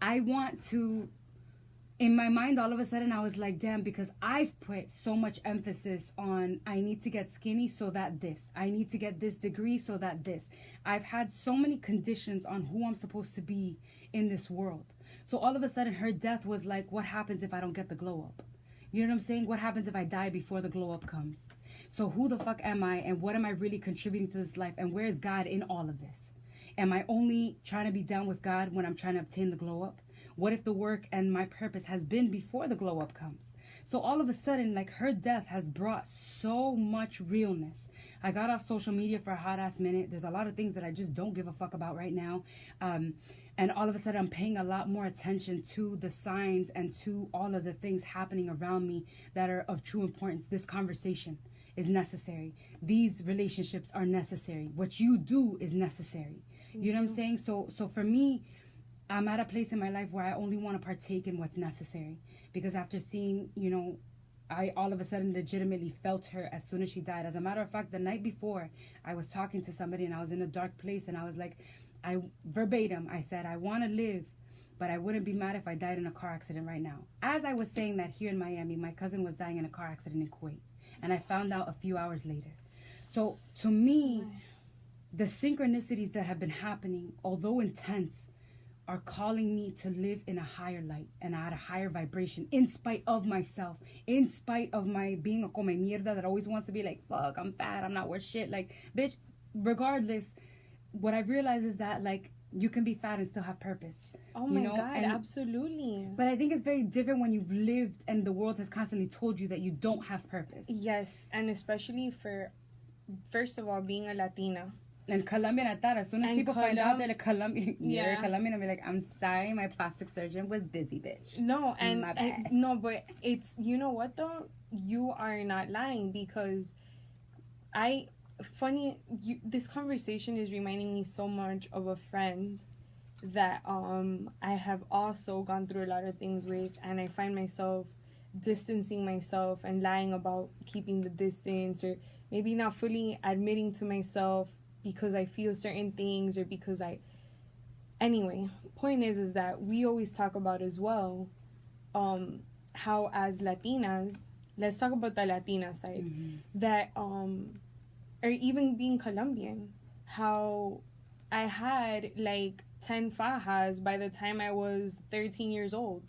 want to... In my mind, all of a sudden, I was like, damn, because I've put so much emphasis on I need to get skinny so that this. I need to get this degree so that this. I've had so many conditions on who I'm supposed to be in this world. So all of a sudden, her death was like, what happens if I don't get the glow up? You know what I'm saying? What happens if I die before the glow up comes? So who the fuck am I, and what am I really contributing to this life, and where is God in all of this? Am I only trying to be down with God when I'm trying to obtain the glow up? What if the work and my purpose has been before the glow up comes? So all of a sudden, like, her death has brought so much realness. I got off social media for a hot ass minute. There's a lot of things that I just don't give a fuck about right now. And all of a sudden, I'm paying a lot more attention to the signs and to all of the things happening around me that are of true importance. This conversation is necessary. These relationships are necessary. What you do is necessary. You know what I'm saying? So for me, I'm at a place in my life where I only want to partake in what's necessary. Because after seeing, you know, I all of a sudden legitimately felt her as soon as she died. As a matter of fact, the night before, I was talking to somebody and I was in a dark place and I was like, verbatim, I said, I want to live, but I wouldn't be mad if I died in a car accident right now. As I was saying that here in Miami, my cousin was dying in a car accident in Kuwait. And I found out a few hours later. So to me, the synchronicities that have been happening, although intense, are calling me to live in a higher light and at a higher vibration, in spite of myself, in spite of my being a come mierda that always wants to be like, fuck, I'm fat, I'm not worth shit. Like, bitch, regardless, what I realize is that, like, you can be fat and still have purpose. Oh my God, and, absolutely. But I think it's very different when you've lived and the world has constantly told you that you don't have purpose. Yes, and especially for, first of all, being a Latina. And Colombian at that, as soon as people find out they're like Colombian, you're Colombian, I'll be like, I'm sorry, my plastic surgeon was busy, bitch. No, and no, but it's, you know what though? You are not lying, because this conversation is reminding me so much of a friend that I have also gone through a lot of things with, and I find myself distancing myself and lying about keeping the distance, or maybe not fully admitting to myself because I feel certain things, or because anyway, point is that we always talk about as well how as Latinas, let's talk about the Latina side, that or even being Colombian, how I had like 10 fajas by the time I was 13 years old.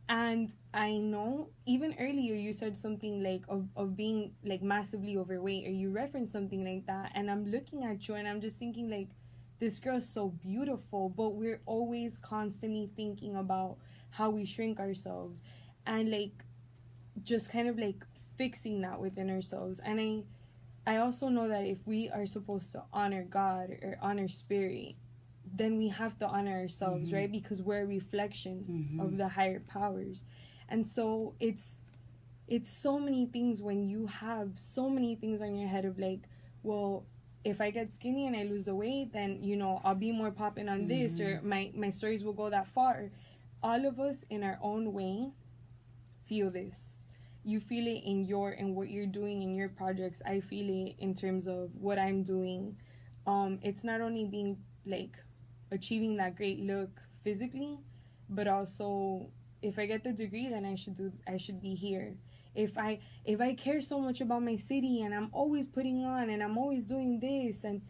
And I know even earlier you said something like of being like massively overweight, or you referenced something like that. And I'm looking at you and I'm just thinking like, this girl's so beautiful, but we're always constantly thinking about how we shrink ourselves and like just kind of like fixing that within ourselves. And I also know that if we are supposed to honor God or honor spirit, then we have to honor ourselves, right? Because we're a reflection of the higher powers. And so it's so many things when you have so many things on your head of like, well, if I get skinny and I lose the weight, then, you know, I'll be more popping on this, or my stories will go that far. All of us in our own way feel this. You feel it in what you're doing in your projects. I feel it in terms of what I'm doing. It's not only being like achieving that great look physically, but also if I get the degree, then I should be here. If I care so much about my city and I'm always putting on and I'm always doing this, and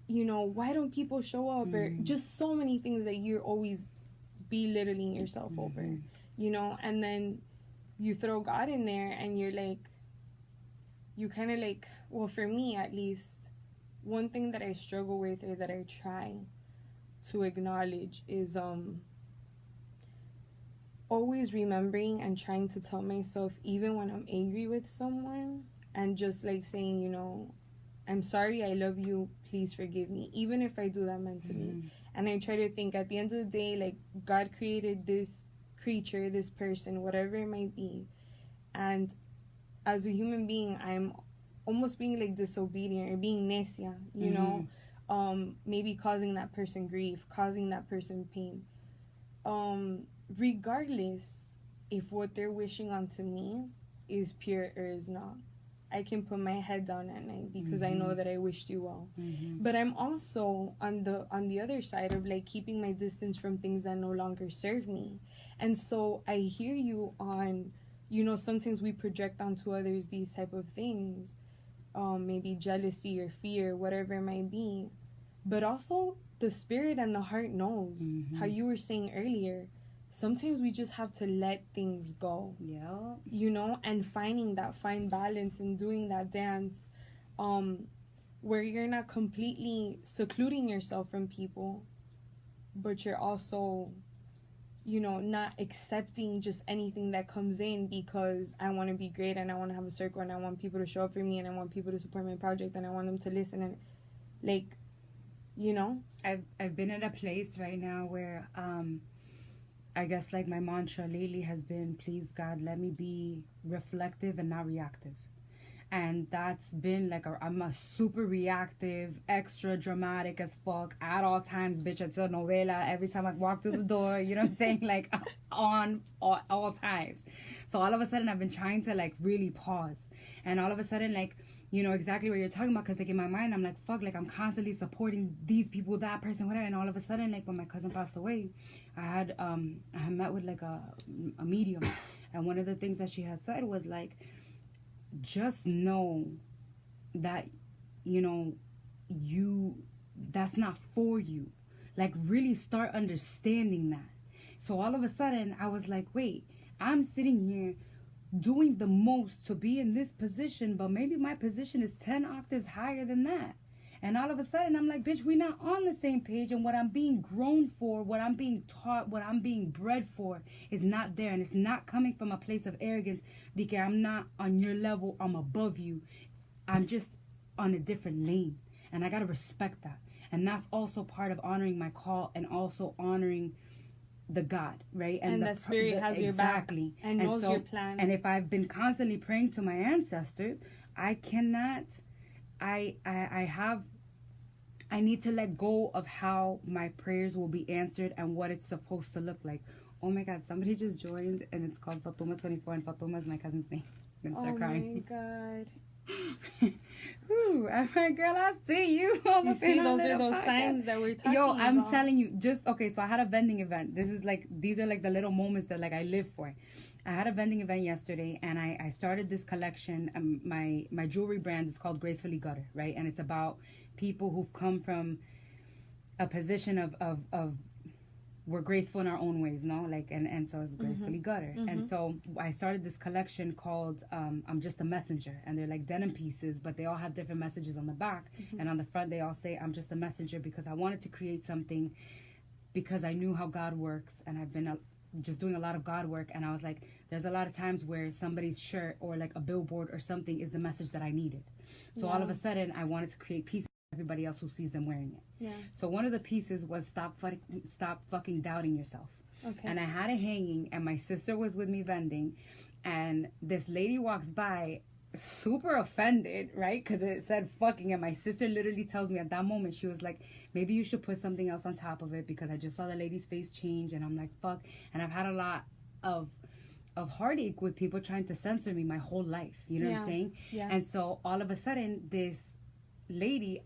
you know, why don't people show up? Or just so many things that you're always belittling yourself over, you know. And then you throw God in there and you're like, you kind of like, well, for me at least, one thing that I struggle with or that I try to acknowledge is always remembering and trying to tell myself, even when I'm angry with someone, and just like saying, you know, I'm sorry, I love you, please forgive me, even if I do that mentally. And I try to think at the end of the day, like, God created this creature, this person, whatever it might be, and as a human being, I'm almost being like disobedient or being necia, you know, maybe causing that person grief, causing that person pain. Regardless if what they're wishing onto me is pure or is not, I can put my head down at night because I know that I wished you well. But I'm also on the other side of like keeping my distance from things that no longer serve me. And so I hear you on, you know, sometimes we project onto others these type of things, maybe jealousy or fear, whatever it might be. But also the spirit and the heart knows, how you were saying earlier, sometimes we just have to let things go. Yeah. You know, and finding that fine balance and doing that dance, where you're not completely secluding yourself from people, but you're also, you know, not accepting just anything that comes in because I want to be great and I want to have a circle and I want people to show up for me and I want people to support my project and I want them to listen and like, you know. I've been at a place right now where I guess like my mantra lately has been, please God, let me be reflective and not reactive. And that's been like, I'm a super reactive, extra dramatic as fuck at all times, bitch. It's a novela every time I walk through the door, you know what I'm saying? Like on all times. So all of a sudden I've been trying to like really pause. And all of a sudden like, you know exactly what you're talking about, because like in my mind I'm like, fuck, like I'm constantly supporting these people, that person, whatever. And all of a sudden, like when my cousin passed away, I had met with like a medium, and one of the things that she had said was like, just know that, you know, that's not for you. Like really start understanding that. So all of a sudden I was like, wait, I'm sitting here doing the most to be in this position, but maybe my position is 10 octaves higher than that. And all of a sudden I'm like, bitch, we're not on the same page, and what I'm being grown for, what I'm being taught, what I'm being bred for is not there. And it's not coming from a place of arrogance, because I'm not on your level, I'm above you. I'm just on a different lane, and I gotta respect that. And that's also part of honoring my call and also honoring the God, right? And the spirit has your back and knows your plan. And if I've been constantly praying to my ancestors, I need to let go of how my prayers will be answered and what it's supposed to look like. Oh my God, somebody just joined and it's called Fatuma24, and Fatuma is my cousin's name. I'm gonna start crying. Oh my God. Ooh, I'm like, girl, I see you. You see, those are those signs that we're talking about. Yo, I'm telling you, okay, so I had a vending event. These are like the little moments that like I live for. I had a vending event yesterday, and I started this collection. My jewelry brand is called Gracefully Gutter, right? And it's about people who've come from a position of we're graceful in our own ways, no? Like, and so it's gracefully gutter. And so I started this collection called I'm Just a Messenger. And they're like denim pieces, but they all have different messages on the back. And on the front, they all say, I'm just a messenger, because I wanted to create something because I knew how God works. And I've been just doing a lot of God work. And I was like, there's a lot of times where somebody's shirt or like a billboard or something is the message that I needed. So all of a sudden, I wanted to create pieces for everybody else who sees them wearing it. Yeah. So one of the pieces was stop fucking doubting yourself. Okay. And I had it hanging, and my sister was with me vending, and this lady walks by super offended, right? Because it said fucking, and my sister literally tells me at that moment, she was like, maybe you should put something else on top of it, because I just saw the lady's face change. And I'm like, fuck. And I've had a lot of heartache with people trying to censor me my whole life, you know what I'm saying? Yeah. And so all of a sudden, this lady,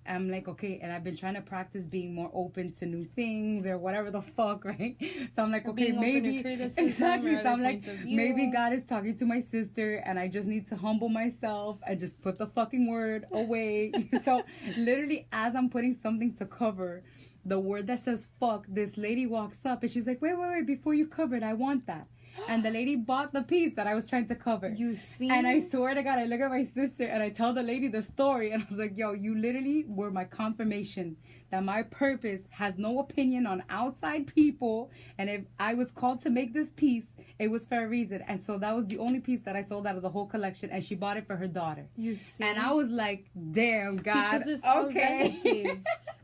I'm like, okay, and I've been trying to practice being more open to new things or whatever the fuck, right? So I'm like, okay, maybe exactly. So I'm like, maybe God is talking to my sister, and I just need to humble myself and just put the fucking word away. So literally, as I'm putting something to cover the word that says fuck, this lady walks up and she's like, wait, before you cover it, I want that. And the lady bought the piece that I was trying to cover. You see? And I swear to God, I look at my sister and I tell the lady the story. And I was like, yo, you literally were my confirmation that my purpose has no opinion on outside people. And if I was called to make this piece, it was for a reason. And so that was the only piece that I sold out of the whole collection. And she bought it for her daughter. You see? And I was like, damn, God. Because it's all relative.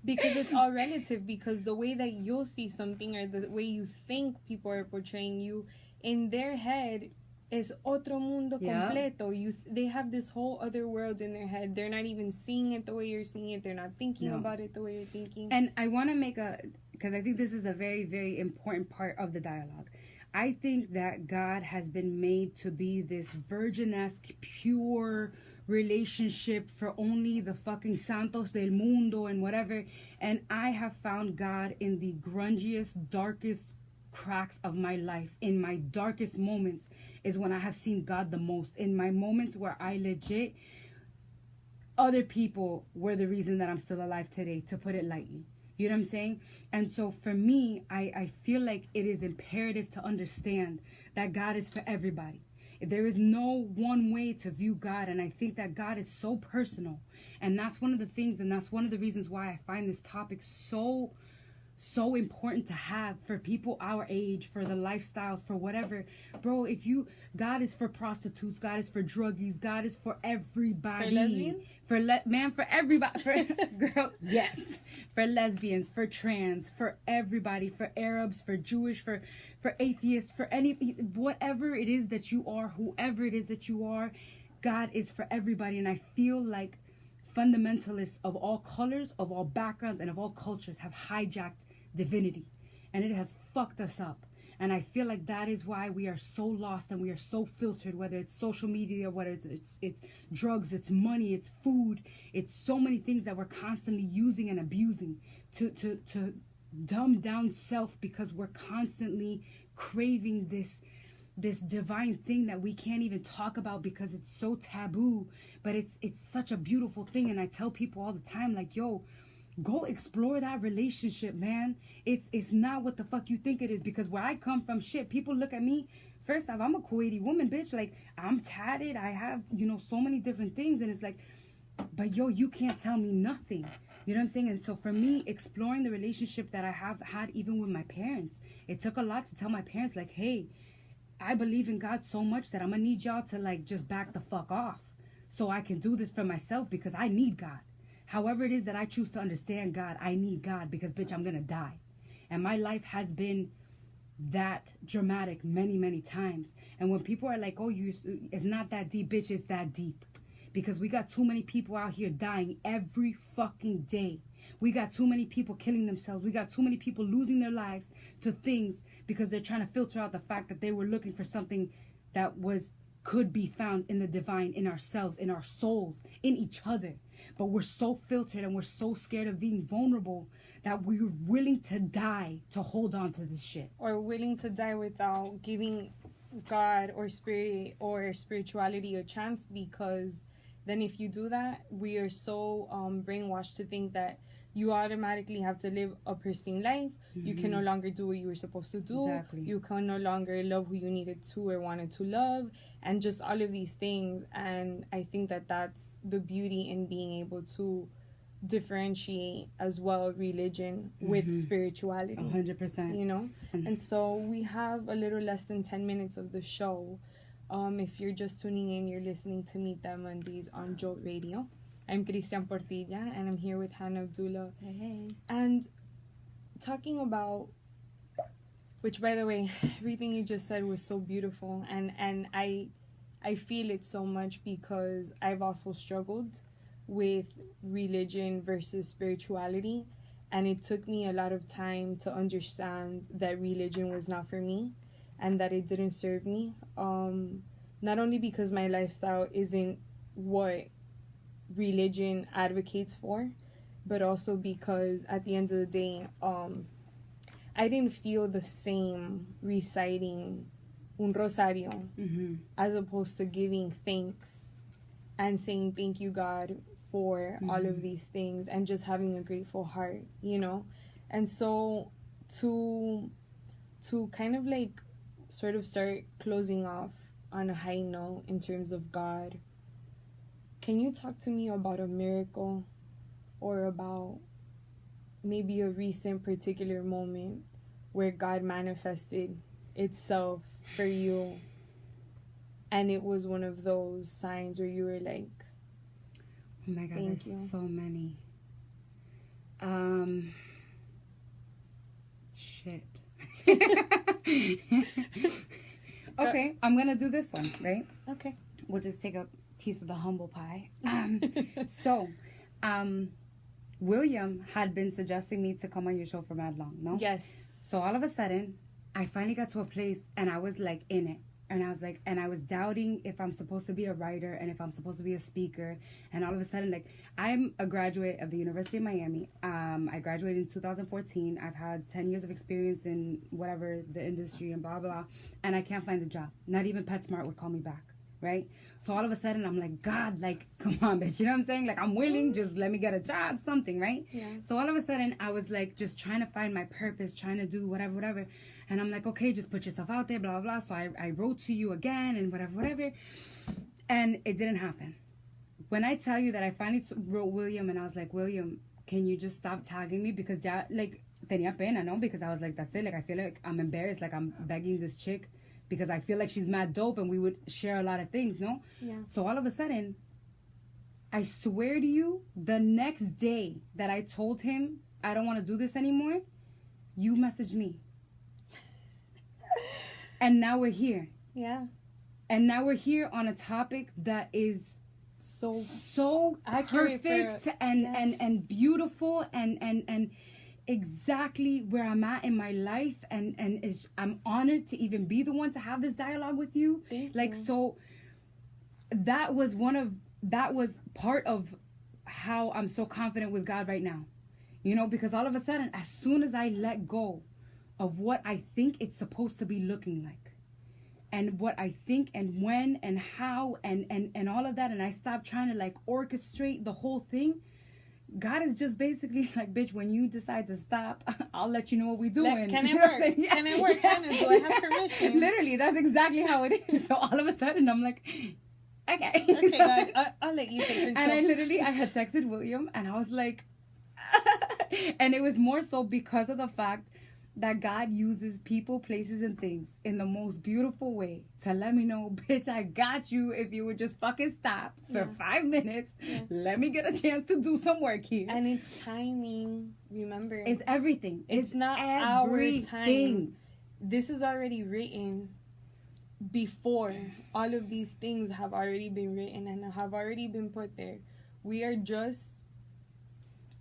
Because it's all relative. Because the way that you'll see something, or the way you think people are portraying you, in their head is otro mundo completo. They have this whole other world in their head. They're not even seeing it the way you're seeing it. They're not thinking about it the way you're thinking. And I want to make because I think this is a very, very important part of the dialogue. I think that God has been made to be this virgin-esque, pure relationship for only the fucking santos del mundo and whatever. And I have found God in the grungiest, darkest cracks of my life. In my darkest moments is when I have seen God the most. In my moments where I legit, other people were the reason that I'm still alive today, to put it lightly. You know what I'm saying? And so for me, I feel like it is imperative to understand that God is for everybody. There is no one way to view God, and I think that God is so personal. And that's one of the things, and that's one of the reasons why I find this topic so important to have for people our age, for the lifestyles, for whatever. Bro, God is for prostitutes, God is for druggies, God is for everybody. For lesbians? For everybody. For girl, yes. For lesbians, for trans, for everybody, for Arabs, for Jewish, for atheists, for whatever it is that you are, whoever it is that you are, God is for everybody. And I feel like fundamentalists of all colors, of all backgrounds, and of all cultures have hijacked divinity, and it has fucked us up. And I feel like that is why we are so lost and we are so filtered, whether it's social media, whether it's drugs, it's money, it's food, it's so many things that we're constantly using and abusing to dumb down self, because we're constantly craving this divine thing that we can't even talk about because it's so taboo, but it's such a beautiful thing. And I tell people all the time, like, yo, go explore that relationship, man. It's not what the fuck you think it is. Because where I come from, shit, people look at me, first off, I'm a Kuwaiti woman, bitch. Like, I'm tatted, I have, so many different things, and it's like, but yo, you can't tell me nothing. You know what I'm saying? And so for me, exploring the relationship that I have had even with my parents, it took a lot to tell my parents, like, hey, I believe in God so much that I'm gonna need y'all to, like, just back the fuck off so I can do this for myself, because I need God. However it is that I choose to understand God, I need God, because, bitch, I'm gonna die. And my life has been that dramatic many, many times. And when people are like, oh, it's not that deep, bitch, it's that deep. Because we got too many people out here dying every fucking day. We got too many people killing themselves. We got too many people losing their lives to things because they're trying to filter out the fact that they were looking for something that could be found in the divine, in ourselves, in our souls, in each other. But we're so filtered and we're so scared of being vulnerable that we're willing to die to hold on to this shit. Or willing to die without giving God or spirit or spirituality a chance, because then if you do that, we are so brainwashed to think that you automatically have to live a pristine life. You can no longer do what you were supposed to do. Exactly. You can no longer love who you needed to or wanted to love, and just all of these things. And I think that that's the beauty in being able to differentiate as well religion with spirituality. 100%. You know? And so we have a little less than 10 minutes of the show. If you're just tuning in, you're listening to Meet Them Mondays on Jolt Radio. I'm Christian Portilla, and I'm here with Hana Abdulla. Hey. And talking about, which by the way, everything you just said was so beautiful, and I feel it so much because I've also struggled with religion versus spirituality, and it took me a lot of time to understand that religion was not for me and that it didn't serve me. Not only because my lifestyle isn't what religion advocates for, but also because at the end of the day, I didn't feel the same reciting un rosario as opposed to giving thanks and saying thank you, God, for all of these things, and just having a grateful heart, you know. And so to kind of like sort of start closing off on a high note in terms of God, can you talk to me about a miracle or about maybe a recent particular moment where God manifested itself for you, and it was one of those signs where you were like, oh my God, thank there's you. so many. Shit. Okay, I'm gonna do this one, right? Okay. We'll just take a piece of the humble pie. So, William had been suggesting me to come on your show for mad long, no? Yes. So all of a sudden, I finally got to a place and I was like in it. And I was like, and I was doubting if I'm supposed to be a writer and if I'm supposed to be a speaker. And all of a sudden, like, I'm a graduate of the University of Miami. I graduated in 2014. I've had 10 years of experience in whatever the industry and blah, blah. And I can't find a job. Not even PetSmart would call me back, right? So all of a sudden, I'm like, God, like, come on, bitch. You know what I'm saying? Like, I'm willing. Just let me get a job, something, right? Yeah. So all of a sudden, I was like, just trying to find my purpose, trying to do whatever. And I'm like, okay, just put yourself out there, blah, blah, blah. So I wrote to you again and whatever. And it didn't happen. When I tell you that I finally wrote William and I was like, William, can you just stop tagging me? Because ya, like, tenía pena, no? Because I was like, that's it. Like, I feel like I'm embarrassed. Like, I'm begging this chick because I feel like she's mad dope and we would share a lot of things, no? Yeah. So all of a sudden, I swear to you, the next day that I told him I don't want to do this anymore, you messaged me. And now we're here. Yeah. And now we're here on a topic that is so accurate perfect and beautiful and exactly where I'm at in my life, and I'm honored to even be the one to have this dialogue with you. Thank like you. So that was part of how I'm so confident with God right now. You know, because all of a sudden, as soon as I let go of what I think it's supposed to be looking like, and what I think and when and how and all of that, and I stopped trying to like orchestrate the whole thing, God is just basically like, bitch, when you decide to stop, I'll let you know what we're doing. Can it You know what I'm work? saying? Yeah. Can it work? Yeah. Do I have permission? Literally, that's exactly how it is. So all of a sudden, I'm like, okay. Okay, God, I'll let you take control. And I had texted William, and I was like, and it was more so because of the fact that God uses people, places, and things in the most beautiful way to let me know, bitch, I got you if you would just fucking stop for 5 minutes. Yeah. Let me get a chance to do some work here. And it's timing, remember. It's everything. It's not everything. Our time. This is already written before. All of these things have already been written and have already been put there. We are just...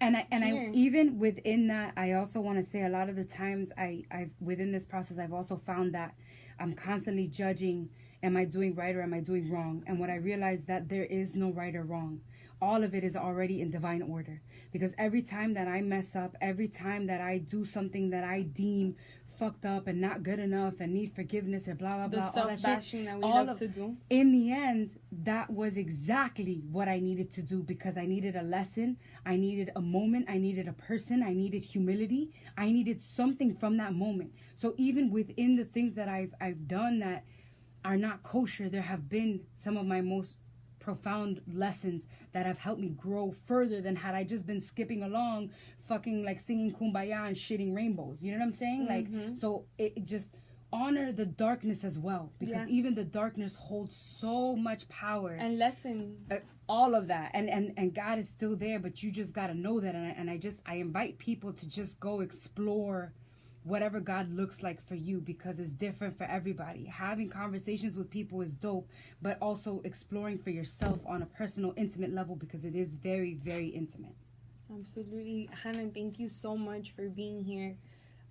And I even within that, I also want to say a lot of the times I've within this process, I've also found that I'm constantly judging, am I doing right or am I doing wrong? And what I realized that there is no right or wrong. all of it is already in divine order. Because every time that I mess up, every time that I do something that I deem fucked up and not good enough and need forgiveness or blah, blah, blah, The all that shit. self-bashing that we all love to do. In the end, that was exactly what I needed to do, because I needed a lesson. I needed a moment. I needed a person. I needed humility. I needed something from that moment. So even within the things that I've done that are not kosher, there have been some of my most profound lessons that have helped me grow further than had I just been skipping along, fucking like singing Kumbaya and shitting rainbows. You know what I'm saying? Like, so it just honor the darkness as well, because even the darkness holds so much power and lessons. All of that, and God is still there, but you just gotta know that. And I invite people to just go explore whatever God looks like for you, because it's different for everybody. Having conversations with people is dope, but also exploring for yourself on a personal, intimate level, because it is very, very intimate. Absolutely. Hana, thank you so much for being here.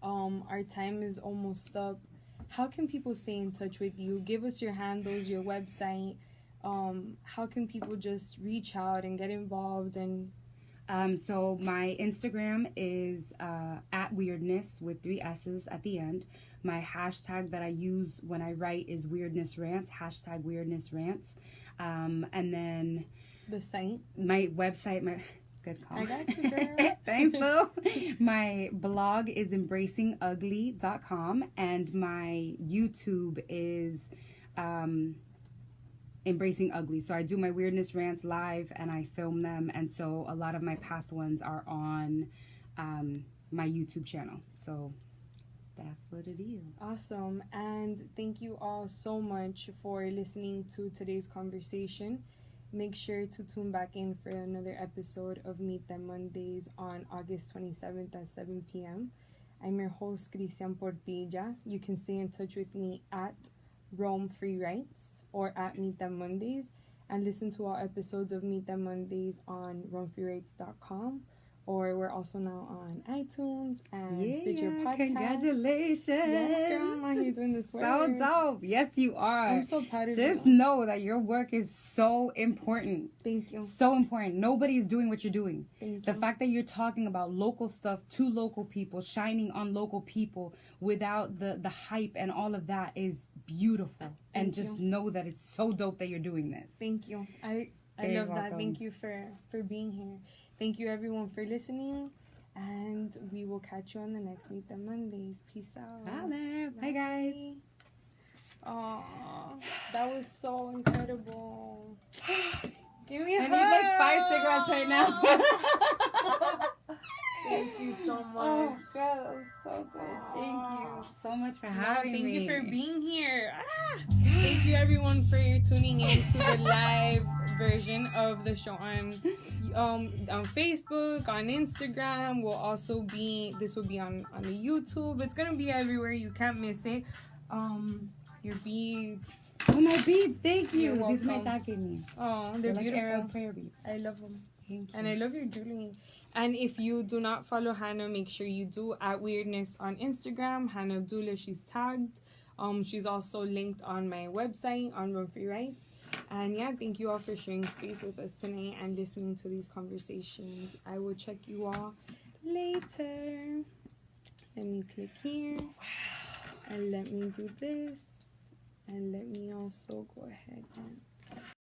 Our time is almost up. How can people stay in touch with you? Give us your handles, your website. How can people just reach out and get involved? And so my Instagram is at weirdness with 3 S's at the end. My hashtag that I use when I write is weirdness rants, hashtag weirdness rants. And then the site, my website, my good call. I got you, girl. Thanks, Boo. My blog is embracingugly.com, and my YouTube is Embracing Ugly. So I do my weirdness rants live and I film them, and so a lot of my past ones are on my YouTube channel. So that's what it is. Awesome. And thank you all so much for listening to today's conversation. Make sure to tune back in for another episode of Meet Them Mondays on August 27th at 7 p.m. I'm your host, Christian Portilla. You can stay in touch with me at Rome Free Rights or at Meet Them Mondays, and listen to all episodes of Meet Them Mondays on RomeFreeRights.com, or we're also now on iTunes and Stitcher Podcasts. Congratulations. Yes, girl, I'm out here doing this work. So dope. Yes, you are. I'm so proud of Just you. know that your work is so important. Thank you. So important. Nobody's doing what you're doing. Thank The you. fact that you're talking about local stuff to local people, shining on local people without the hype and all of that is beautiful. And just know that it's so dope that you're doing this. Thank you. I You're love that. welcome. Thank you for being here. Thank you everyone for listening, and we will catch you on the next Meet Them Mondays. Peace out. Holla. Bye, guys. Aw, that was so incredible. Give me a I hug. need like 5 cigarettes right now. Thank you so much. Oh, girl, that was so good. Thank you so much for having Thank me. you for being here. Thank you everyone for tuning in to the live version of the show on Facebook, on Instagram. This will be on the YouTube. It's gonna be everywhere. You can't miss it. Your beads. Oh, my beads. Thank you. You're These my welcome. dad gave me. Oh, They're they're like beautiful. Arab prayer beads. I love them. Thank you. And I love your jewelry. And if you do not follow Hana, make sure you do at Weirdness on Instagram. Hana Abdulla, she's tagged. She's also linked on my website on Rome Free Rights. And yeah, thank you all for sharing space with us tonight and listening to these conversations. I will check you all later. Let me click here. And let me do this. And let me also go ahead and